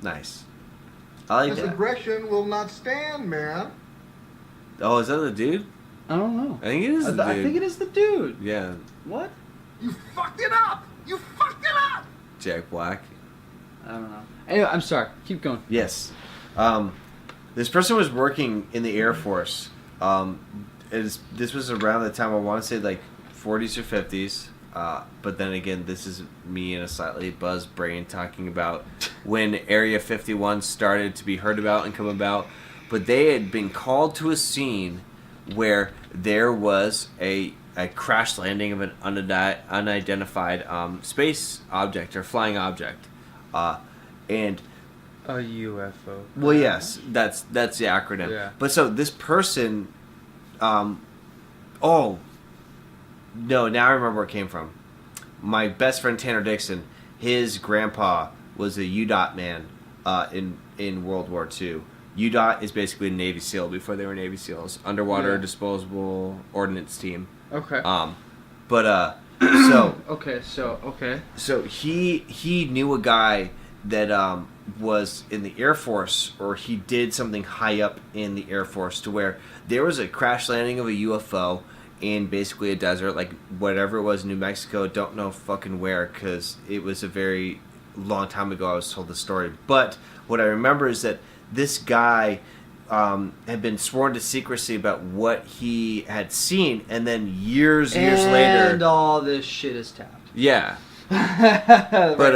Nice. I like This that. aggression will not stand, man. Oh, is that the dude? I don't know. I think it is the dude. I think it is the dude. Yeah, What? You fucked it up. You fucked it up. Jack Black. I don't know. Anyway, I'm sorry. Keep going. Yes. This person was working in the Air Force. This was around the time I want to say like 40s or 50s. But then again, this is me in a slightly buzzed brain talking about when Area 51 started to be heard about and come about. But they had been called to a scene where there was a crash landing of an unidentified space object or flying object. And A UFO. well, yes, that's the acronym. Yeah. But so this person, oh, no, now I remember where it came from. My best friend Tanner Dixon, his grandpa was a UDOT man in World War II. UDOT is basically a Navy SEAL before they were Navy SEALs, underwater disposable ordnance team. Okay. So Okay. So he knew a guy that was in the Air Force, or he did something high up in the Air Force, to where there was a crash landing of a UFO in basically a desert, like whatever it was, New Mexico. Don't know fucking where, because it was a very long time ago I was told the story. But what I remember is that this guy had been sworn to secrecy about what he had seen, and then years later, And all this shit is tapped. yeah. But But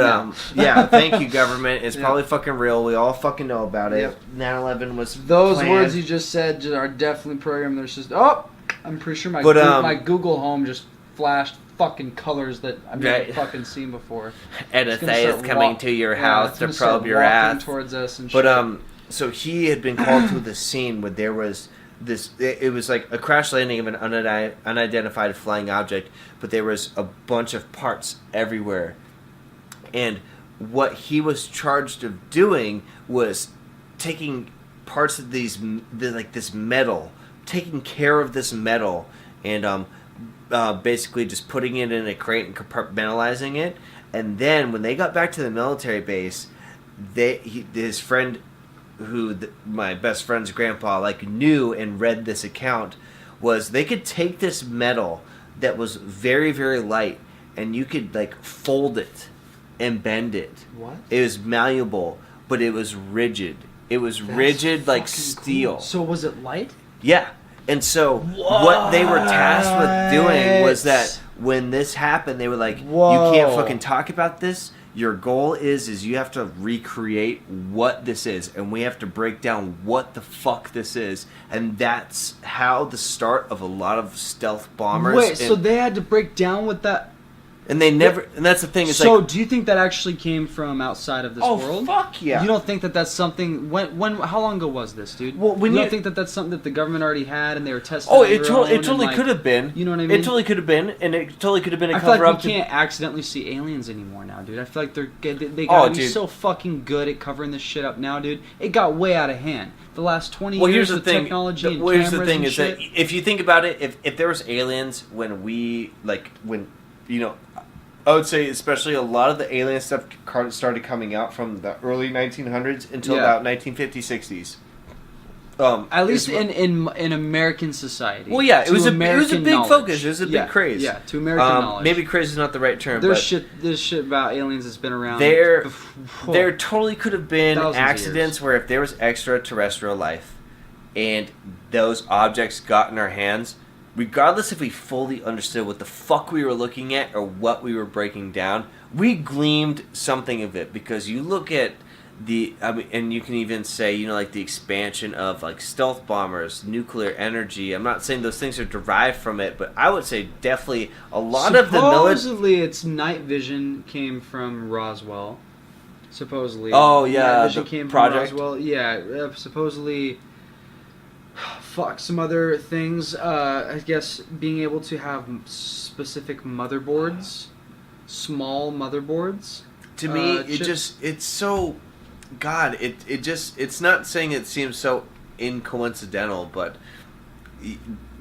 yeah, thank you, government. It's Yeah. probably fucking real. We all fucking know about it. Yep. 9/11 was those planned. words you just said are definitely programmed. There's just I'm pretty sure But, my Google Home just flashed fucking colors that I've never Right. fucking seen before. NSA gonna is start coming to your house it's to gonna start probe your walking ass. towards us and But shit. so he had been called to the scene where there was this. It was like a crash landing of an unidentified flying object, but there was a bunch of parts everywhere. And what he was charged of doing was taking parts of this metal, taking care of this metal, and basically just putting it in a crate and compartmentalizing it, And then when they got back to the military base, his friend, my best friend's grandpa, like knew and read this account, was they could take this metal that was very, very light, and you could like fold it and bend it. What? It was malleable, but it was rigid. It was That's rigid like fucking steel. cool. So was it light? Yeah. And so what they were tasked with doing was that when this happened, they were like, Whoa. you can't fucking talk about this. Your goal is you have to recreate what this is, and we have to break down what the fuck this is. And that's how the start of a lot of stealth bombers. Wait, so they had to break down what that... And they never... And that's the thing. It's so like, do you think that actually came from outside of this world? Fuck yeah. You don't think that that's something... How long ago was this, dude? Well, when you you don't think that that's something that the government already had and they were testing Oh, on it their totally, own it totally and, could have been. You know what I mean? It totally could have been, and it totally could have been a I feel cover like up. we can't accidentally see aliens anymore now, dude. I feel like they gotta be dude. so fucking good at covering this shit up now, dude. It got way out of hand. The last 20 Well, years here's the with thing. technology and Here's the cameras thing and is shit. that if you think about it, if there was aliens when I would say especially a lot of the alien stuff started coming out from the early 1900s until about 1950s, 60s. At least in American society. Well, yeah, it was a big knowledge. focus. It was a big craze. Yeah, to American knowledge. Maybe craze is not the right term. There's but shit about aliens that's been around. There totally could have been Thousands of accidents years. where if there was extraterrestrial life and those objects got in our hands, regardless if we fully understood what the fuck we were looking at or what we were breaking down, we gleamed something of it. Because you look at and you can even say, like the expansion of like stealth bombers, nuclear energy. I'm not saying those things are derived from it, but I would say definitely a lot of the military. Supposedly, its night vision came from Roswell. Supposedly. Oh yeah, night vision the came project. from Roswell. Yeah, supposedly. Fuck, some other things. I guess being able to have specific motherboards, small motherboards. To me, chips. it's so. God, it's not saying it seems so incoincidental, but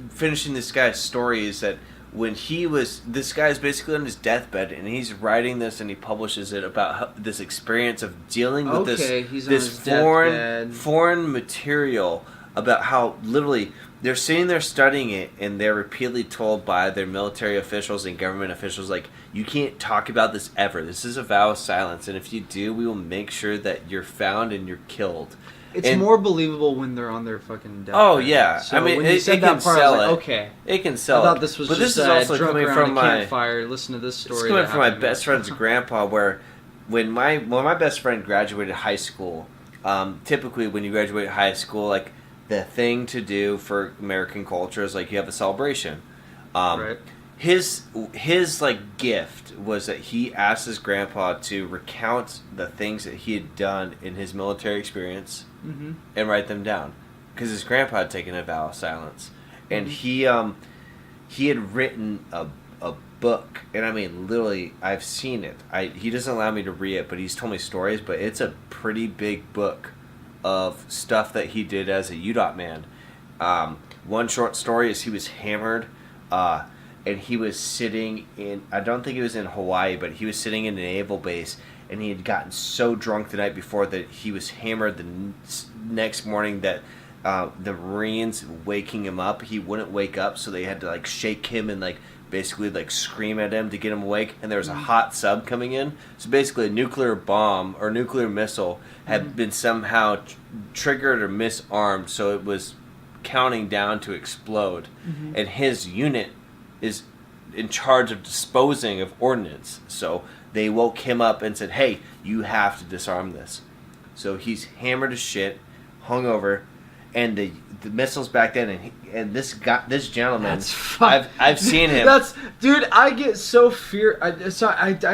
finishing this guy's story is that when this guy's basically on his deathbed and he's writing this and he publishes it about this experience of dealing with this foreign material, about how literally they're sitting there studying it and they're repeatedly told by their military officials and government officials, like, you can't talk about this ever. This is a vow of silence, and if you do, we will make sure that you're found and you're killed. It's more believable when they're on their fucking deathbed. Oh yeah, So I mean, when you it said can that part, sell I was like, it. okay. It can sell I thought it. this was but just this is also drunk coming around from a my campfire. Listen to this story. It's coming from my best friend's grandpa, where when my best friend graduated high school, typically when you graduate high school, like, the thing to do for American culture is like you have a celebration. Right. His like gift was that he asked his grandpa to recount the things that he had done in his military experience and write them down, because his grandpa had taken a vow of silence, and he had written a book, and I mean literally I've seen it. He doesn't allow me to read it, but he's told me stories. But it's a pretty big book of stuff that he did as a UDOT man. One short story is he was hammered, and he was sitting in, I don't think it was in Hawaii, but he was sitting in a naval base, and he had gotten so drunk the night before that he was hammered the next morning that the Marines waking him up, he wouldn't wake up, so they had to like shake him and like basically like scream at him to get him awake, and there was a hot sub coming in, so basically a nuclear bomb or nuclear missile had been somehow triggered or misarmed, so it was counting down to explode, and his unit is in charge of disposing of ordnance, so they woke him up and said, hey, you have to disarm this. So he's hammered as shit, hungover, and the missiles back then, and this gentleman, I've seen him. Dude, I get so I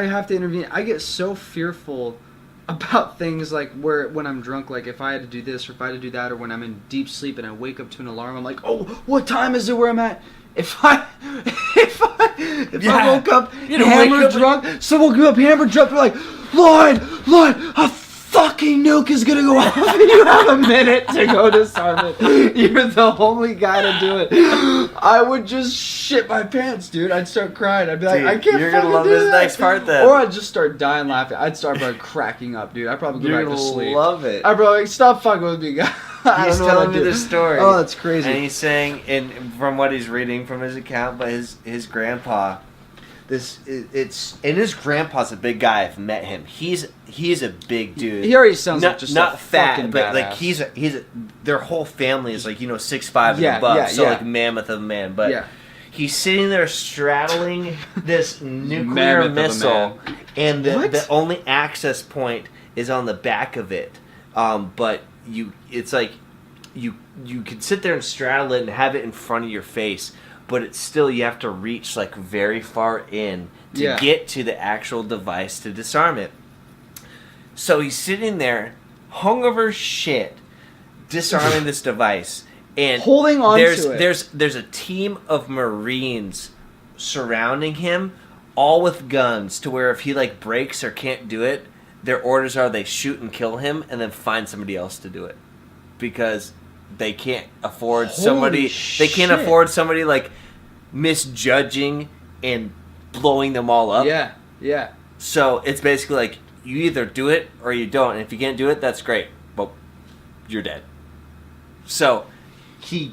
have to intervene. I get so fearful about things like when I'm drunk, like if I had to do this or if I had to do that, or when I'm in deep sleep and I wake up to an alarm, I'm like, oh, what time is it where I'm at? If I woke up hammered drunk, someone grew up hammered drunk, they're like, Lloyd, fucking nuke is gonna go off and you have a minute to go disarm it. You're the only guy to do it. I would just shit my pants, dude. I'd start crying. I'd be like, Dude, I can't you're gonna fucking love do this that. next part then. Or I'd just start dying laughing. I'd start by cracking up, dude. I'd probably go You're back to gonna sleep. love it. I'd probably stop fucking with me, guys. I He's don't know what telling I'd me do. the story. Oh, that's crazy. And he's saying, and from what he's reading from his account, but his grandpa, and his grandpa's a big guy. I've met him. He's a big dude. He already sounds not, like just not a fat, fucking but like badass. their whole family is like 6'5" Yeah, and above, yeah, so yeah. like mammoth of a man. But Yeah. he's sitting there straddling this nuclear Mammoth of a missile, man. and What? the only access point is on the back of it. But it's like you can sit there and straddle it and have it in front of your face, but it's still, you have to reach like very far in to Yeah. get to the actual device to disarm it. So he's sitting there, hungover as shit, disarming this device, and Holding on there's to it. there's a team of Marines surrounding him, all with guns, to where if he like breaks or can't do it, their orders are they shoot and kill him and then find somebody else to do it, because they can't afford Holy they can't shit. afford somebody like misjudging and blowing them all up. Yeah, yeah. So it's basically like, you either do it or you don't, and if you can't do it, that's great, but you're dead. So he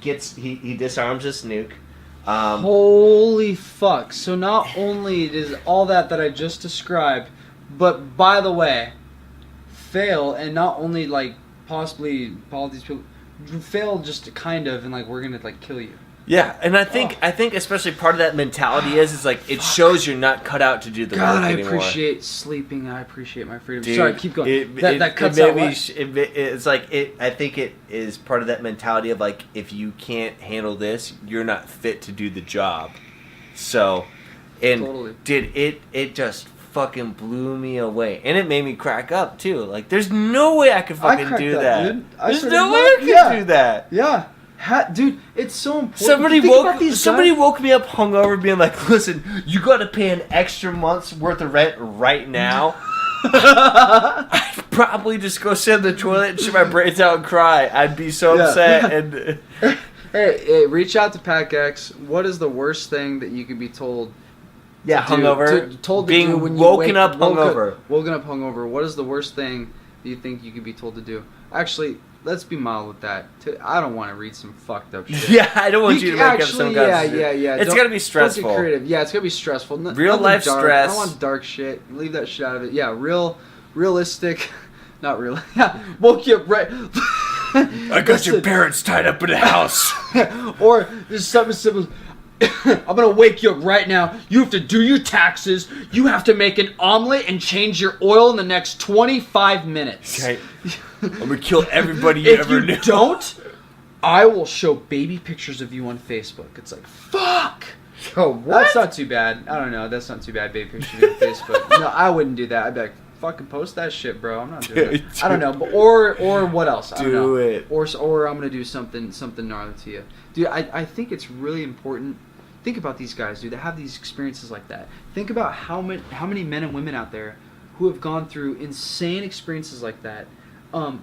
disarms this nuke. Holy fuck. So not only is all that I just described, but by the way, fail, and not only like possibly all these people fail just kind of, and like we're gonna like kill you. Yeah, and I think especially part of that mentality is like it shows you're not cut out to do the God, work I anymore. appreciate sleeping. I appreciate my freedom. Dude, Sorry, keep going. That cuts made out me what? it's like I think it is part of that mentality of like, if you can't handle this, you're not fit to do the job. So, and Totally. dude, it just fucking blew me away, and it made me crack up too. Like, there's no way I could fucking cracked do up, that. dude. I There's swear no to way I God, could yeah. do that. Yeah. Dude, it's so important. Somebody Think about these guys. woke me up hungover, being like, "Listen, you got to pay an extra month's worth of rent right now." I'd probably just go sit in the toilet and shit my brains out and cry. I'd be so Yeah. upset. And Hey, reach out to Pack X. What is the worst thing that you could be told? yeah, to do- hungover, told to being do when you woken up woke hungover. Woken up hungover. What is the worst thing that you think you could be told to do? Actually, let's be mild with that. I don't want to read some fucked up shit. Yeah, I don't want you to make up some kind of shit. Yeah. It's Don't- gotta be Don't stressful. get creative. Yeah, it's gonna be stressful. Real Nothing life dark. stress. I don't want dark shit. Leave that shit out of it. Yeah, realistic. Not real. Yeah, woke you up right. I got your parents tied up in a house. Or there's something simple. I'm gonna wake you up right now. You have to do your taxes. You have to make an omelet and change your oil in the next 25 minutes. Okay. I'm gonna kill everybody you If ever you knew. don't, I will show baby pictures of you on Facebook. It's like, fuck. Oh, what? That's not too bad. I don't know. That's not too bad, baby pictures of you on Facebook. No, I wouldn't do that. I'd be like, fucking post that shit, bro. I'm not doing Dude, that. I don't know. But, or what else? I don't Do know. it. Or I'm gonna do something gnarly to you, dude. I think it's really important. Think about these guys, dude, that have these experiences like that. Think about how many men and women out there who have gone through insane experiences like that,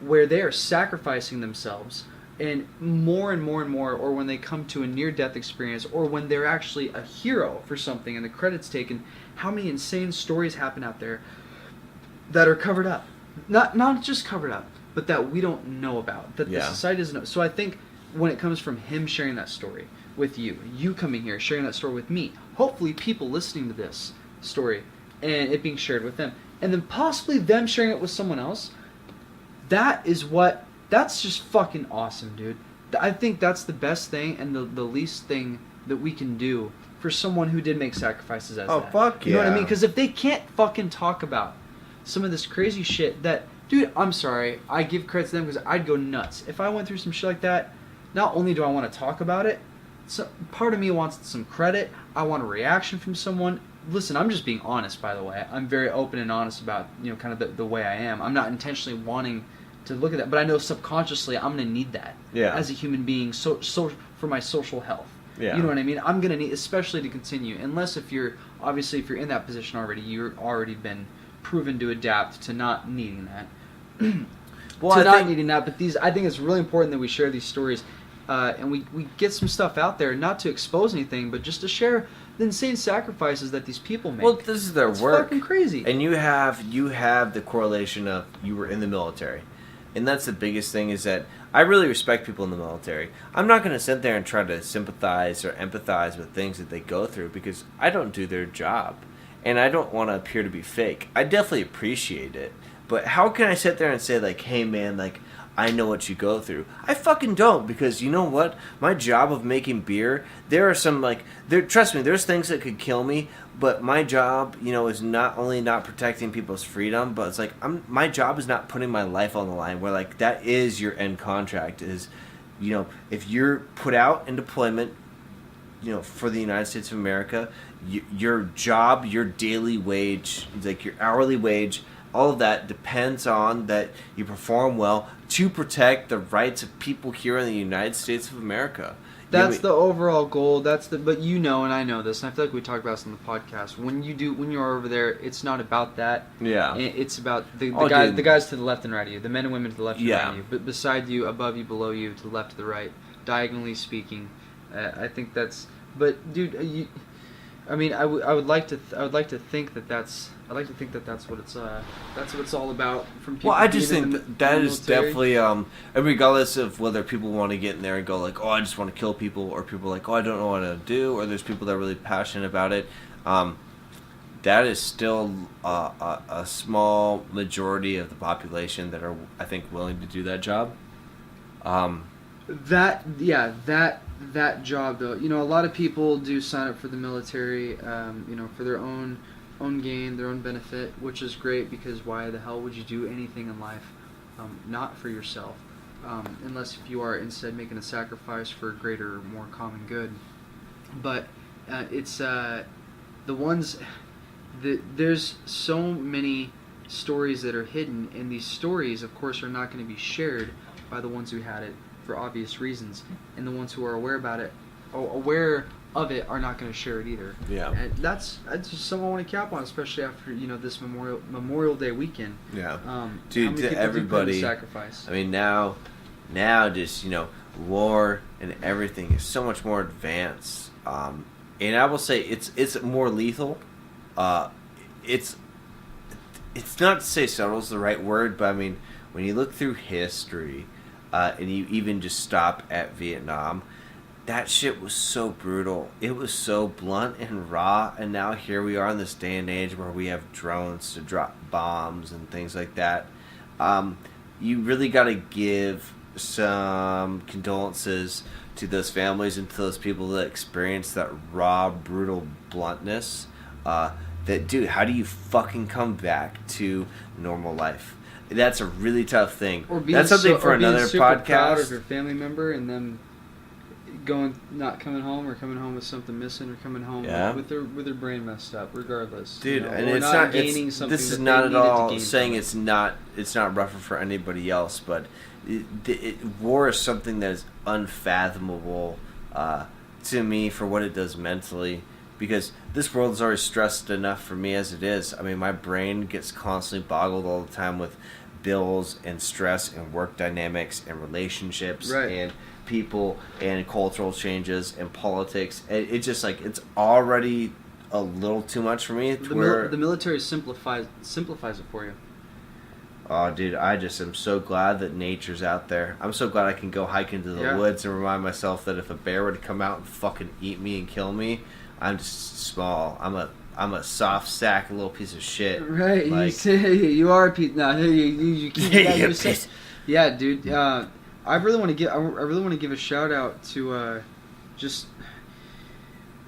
where they are sacrificing themselves, and more, or when they come to a near-death experience, or when they're actually a hero for something and the credit's taken, how many insane stories happen out there that are covered up. Not just covered up, but that we don't know about, that the Yeah. society doesn't know. So I think when it comes from him sharing that story with you coming here, sharing that story with me, hopefully people listening to this story and it being shared with them, and then possibly them sharing it with someone else, that's just fucking awesome, dude. I think that's the best thing and the least thing that we can do for someone who did make sacrifices as Oh, that. fuck You know what I yeah. mean? Because if they can't fucking talk about some of this crazy shit that, dude, I'm sorry, I give credit to them because I'd go nuts. If I went through some shit like that, not only do I want to talk about it, so part of me wants some credit. I want a reaction from someone. Listen, I'm just being honest, by the way. I'm very open and honest about, kind of the way I am. I'm not intentionally wanting to look at that, but I know subconsciously I'm going to need that as a human being, so for my social health. Yeah. You know what I mean? I'm going to need, especially to continue, unless if you're in that position already, you've already been proven to adapt to not needing that. to not needing that. But I think it's really important that we share these stories, and we get some stuff out there, not to expose anything, but just to share the insane sacrifices that these people make. Well, this is their it's work. Fucking crazy. And you have the correlation of you were in the military. And that's the biggest thing, is that I really respect people in the military. I'm not going to sit there and try to sympathize or empathize with things that they go through, because I don't do their job. And I don't want to appear to be fake. I definitely appreciate it. But how can I sit there and say, like, hey, man, like, I know what you go through? I fucking don't, because you know what? My job of making beer, there are some, like, trust me, there's things that could kill me, but my job, is not only not protecting people's freedom, but it's like, my job is not putting my life on the line, where, like, that is your end contract, is, if you're put out in deployment, for the United States of America, your job, your daily wage, like your hourly wage, all of that depends on that you perform well to protect the rights of people here in the United States of America. That's the overall goal. But and I know this, and I feel like we talked about this on the podcast. When you're over there, it's not about that. Yeah. It's about the Dude. the guys to the left and right of you, the men and women to the left and Yeah. right of you, but beside you, above you, below you, to the left, to the right, diagonally speaking. I think that's. But dude, I would like to think that that's what it's all about from people. Well, I just being think that is definitely and regardless of whether people want to get in there and go like, oh, I just want to kill people, or people are like, oh, I don't know what to do, or there's people that are really passionate about it. That is still a small majority of the population that are, I think, willing to do that job. That job though, a lot of people do sign up for the military, for their own gain, their own benefit, which is great, because why the hell would you do anything in life, not for yourself, unless if you are instead making a sacrifice for a greater, more common good. But it's the ones that there's so many stories that are hidden, and these stories, of course, are not going to be shared by the ones who had it, for obvious reasons, and the ones who are aware of it are not going to share it either. Yeah, and that's just something I want to cap on, especially after this Memorial Day weekend. Yeah, dude, to everybody, sacrifice. I mean, now just war and everything is so much more advanced, and I will say it's more lethal. It's not to say subtle is the right word, but I mean, when you look through history. And you even just stop at Vietnam, that shit was so brutal. It was so blunt and raw, and now here we are in this day and age where we have drones to drop bombs and things like that. You really got to give some condolences to those families and to those people that experience that raw, brutal bluntness. That, dude, how do you fucking come back to normal life? That's a really tough thing. That's something for another podcast. Proud of your family member and them not coming home, or coming home with something missing, or coming home with their brain messed up. Regardless, dude, and it's not gaining something. This is not at all saying it's not rougher for anybody else, but war is something that is unfathomable to me for what it does mentally. Because this world is already stressed enough for me as it is. I mean, my brain gets constantly boggled all the time with bills and stress and work dynamics and relationships and people and cultural changes and politics. It's just like, it's already a little too much for me. The military simplifies it for you. Oh, dude, I just am so glad that nature's out there. I'm so glad I can go hike into the woods and remind myself that if a bear were to come out and fucking eat me and kill me, I'm just small. I'm a soft sack, little piece of shit. Right, like, you say you are a piece. No, you keep that. Yeah, dude. I really want to give a shout out to just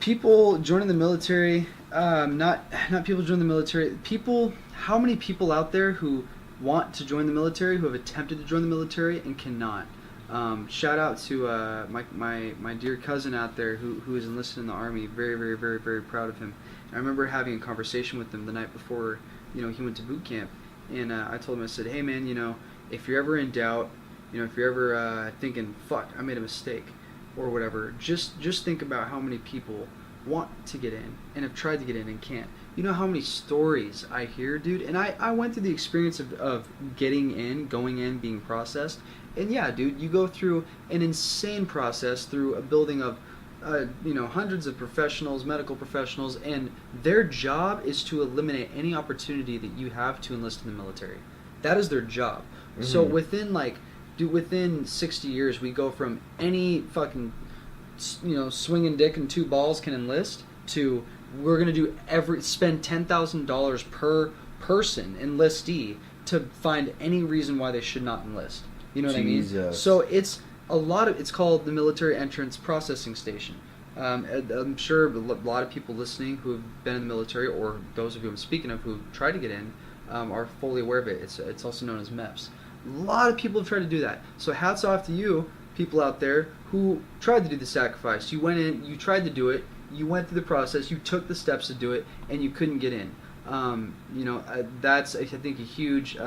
people joining the military. Not people joining the military. People. How many people out there who want to join the military, who have attempted to join the military and cannot? Shout out to my dear cousin out there who is enlisted in the Army. Very, very, very, very proud of him. And I remember having a conversation with him the night before he went to boot camp, and I told him, I said, hey man, if you're ever in doubt, if you're ever thinking, fuck, I made a mistake or whatever, just think about how many people want to get in and have tried to get in and can't. You know how many stories I hear, dude? And I went through the experience of getting in, going in, being processed. And yeah, dude, you go through an insane process through a building of, hundreds of professionals, medical professionals, and their job is to eliminate any opportunity that you have to enlist in the military. That is their job. Mm-hmm. So within 60 years, we go from any fucking, swinging dick and two balls can enlist to we're gonna spend $10,000 per person enlistee to find any reason why they should not enlist. You know what I mean? So it's called the Military Entrance Processing Station. I'm sure a lot of people listening who have been in the military, or those of you I'm speaking of who tried to get in, are fully aware of it. It's also known as MEPS. A lot of people have tried to do that. So hats off to you, people out there who tried to do the sacrifice. You went in, you tried to do it, you went through the process, you took the steps to do it, and you couldn't get in. That's, I think, a huge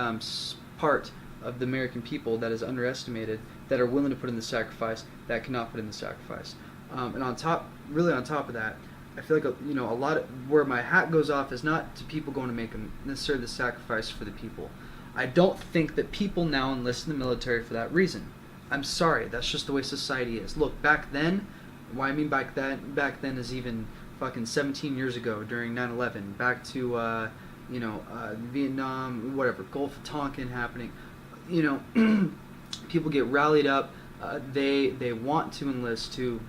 part of the American people that is underestimated, that are willing to put in the sacrifice, that cannot put in the sacrifice. And on top of that, I feel like a lot of where my hat goes off is not to people going to make necessarily the sacrifice for the people. I don't think that people now enlist in the military for that reason. I'm sorry, that's just the way society is. Look, back then, what I mean back then is even fucking 17 years ago during 9/11, back to Vietnam, whatever, Gulf of Tonkin happening. People get rallied up. They want to enlist to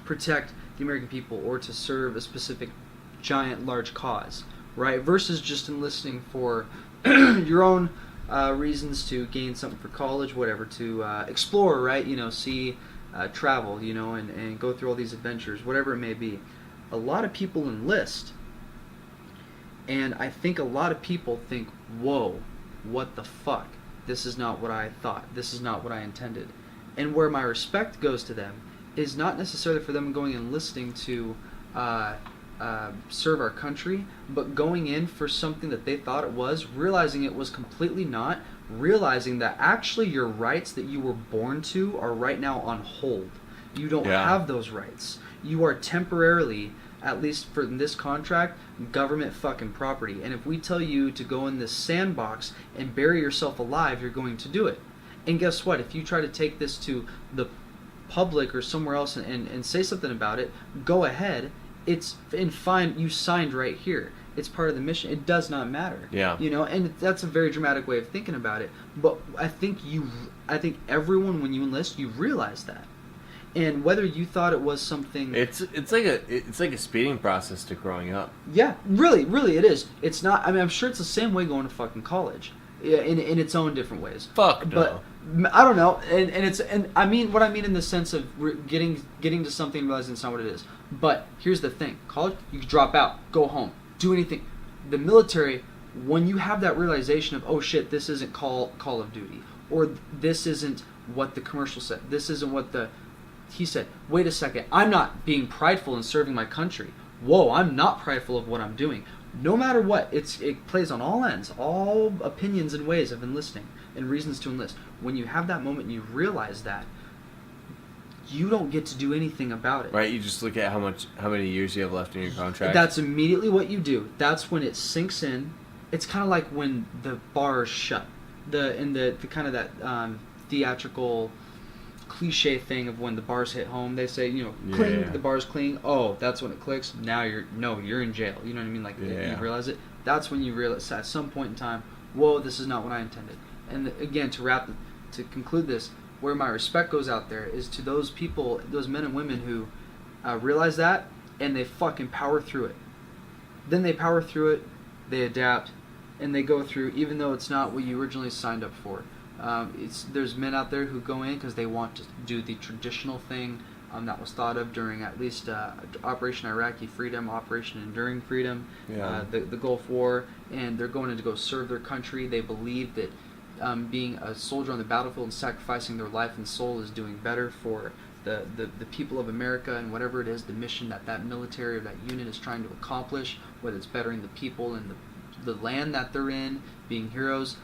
protect the American people or to serve a specific giant, large cause, right? Versus just enlisting for your own reasons to gain something for college, whatever, to explore, right? See, travel, and go through all these adventures, whatever it may be. A lot of people enlist, and I think a lot of people think, whoa, what the fuck? This is not what I thought. This is not what I intended. And where my respect goes to them is not necessarily for them going and enlisting to serve our country, but going in for something that they thought it was, realizing it was completely not, realizing that actually your rights that you were born to are right now on hold. You don't have those rights. You are temporarily, at least for this contract, government fucking property. And if we tell you to go in this sandbox and bury yourself alive, you're going to do it. And guess what? If you try to take this to the public or somewhere else and say something about it, go ahead. It's fine. You signed right here. It's part of the mission. It does not matter. Yeah. And that's a very dramatic way of thinking about it. But I think everyone, when you enlist, you realize that. And whether you thought it was something, it's like a speeding process to growing up. Yeah, really it is. It's not. I mean, I'm sure it's the same way going to fucking college, in its own different ways. Fuck no. But I don't know. And I mean what I mean in the sense of getting to something and realizing it's not what it is. But here's the thing: college, you can drop out, go home, do anything. The military, when you have that realization of, oh shit, this isn't Call of Duty, or this isn't what the commercial said, this isn't what he said, wait a second, I'm not being prideful in serving my country. Whoa, I'm not prideful of what I'm doing. No matter what, it plays on all ends, all opinions and ways of enlisting and reasons to enlist. When you have that moment and you realize that, you don't get to do anything about it. Right, you just look at how many years you have left in your contract. That's immediately what you do. That's when it sinks in. It's kind of like when the bars shut. The kind of that theatrical cliche thing of when the bars hit home, they say, cling, the bars cling. Oh, that's when it clicks. Now you're in jail. You know what I mean? Like, you realize it. That's when you realize at some point in time, whoa, this is not what I intended. And again, to conclude this, where my respect goes out there is to those people, those men and women who realize that and they fucking power through it. Then they power through it, they adapt, and they go through, even though it's not what you originally signed up for. There's men out there who go in because they want to do the traditional thing that was thought of during at least Operation Iraqi Freedom, Operation Enduring Freedom, the Gulf War, and they're going in to go serve their country. They believe that being a soldier on the battlefield and sacrificing their life and soul is doing better for the people of America and whatever it is, the mission that military or that unit is trying to accomplish, whether it's bettering the people and the land that they're in, being heroes.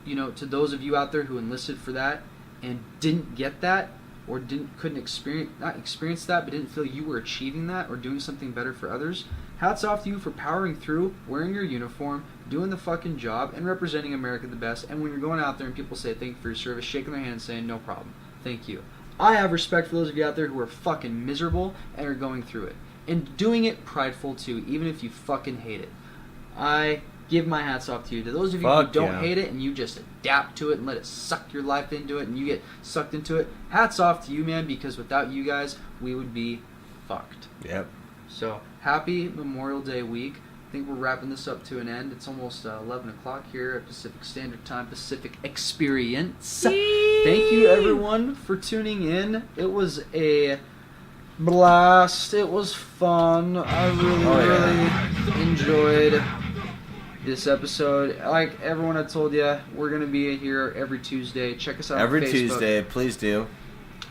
To those of you out there who enlisted for that and didn't get that, or couldn't experience that, but didn't feel you were achieving that or doing something better for others, hats off to you for powering through, wearing your uniform, doing the fucking job, and representing America the best. And when you're going out there and people say thank you for your service, shaking their hand and saying no problem, thank you. I have respect for those of you out there who are fucking miserable and are going through it. And doing it prideful too, even if you fucking hate it. I give my hats off to you. To those of you who don't hate it and you just adapt to it and let it suck your life into it and you get sucked into it, hats off to you, man, because without you guys, we would be fucked. Yep. So, happy Memorial Day week. I think we're wrapping this up to an end. It's almost 11 o'clock here at Pacific Standard Time, Pacific Xperience. Thank you, everyone, for tuning in. It was a blast. It was fun. I really enjoyed this episode. Like everyone I told you, we're going to be here every Tuesday. Check us out every on Facebook. Tuesday, please do.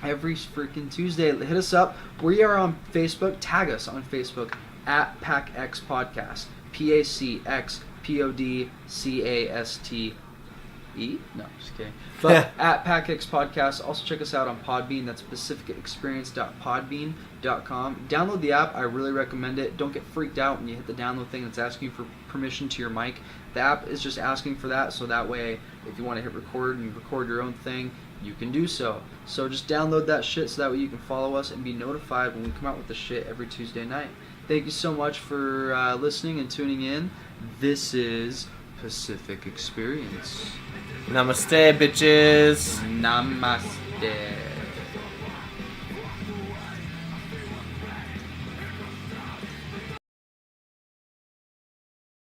Every freaking Tuesday. Hit us up. We are on Facebook. Tag us on Facebook at PACX Podcast. PACXPODCASTE. No, just kidding. But at PACX Podcast. Also check us out on Podbean. That's pacificexperience.podbean.com. Download the app. I really recommend it. Don't get freaked out when you hit the download thing that's asking you for permission to your mic. The app is just asking for that, so that way if you want to hit record and you record your own thing, you can do so. So just download that shit so that way you can follow us and be notified when we come out with the shit every Tuesday night. Thank you so much for listening and tuning in. This is Pacific Experience. Namaste, bitches. Namaste.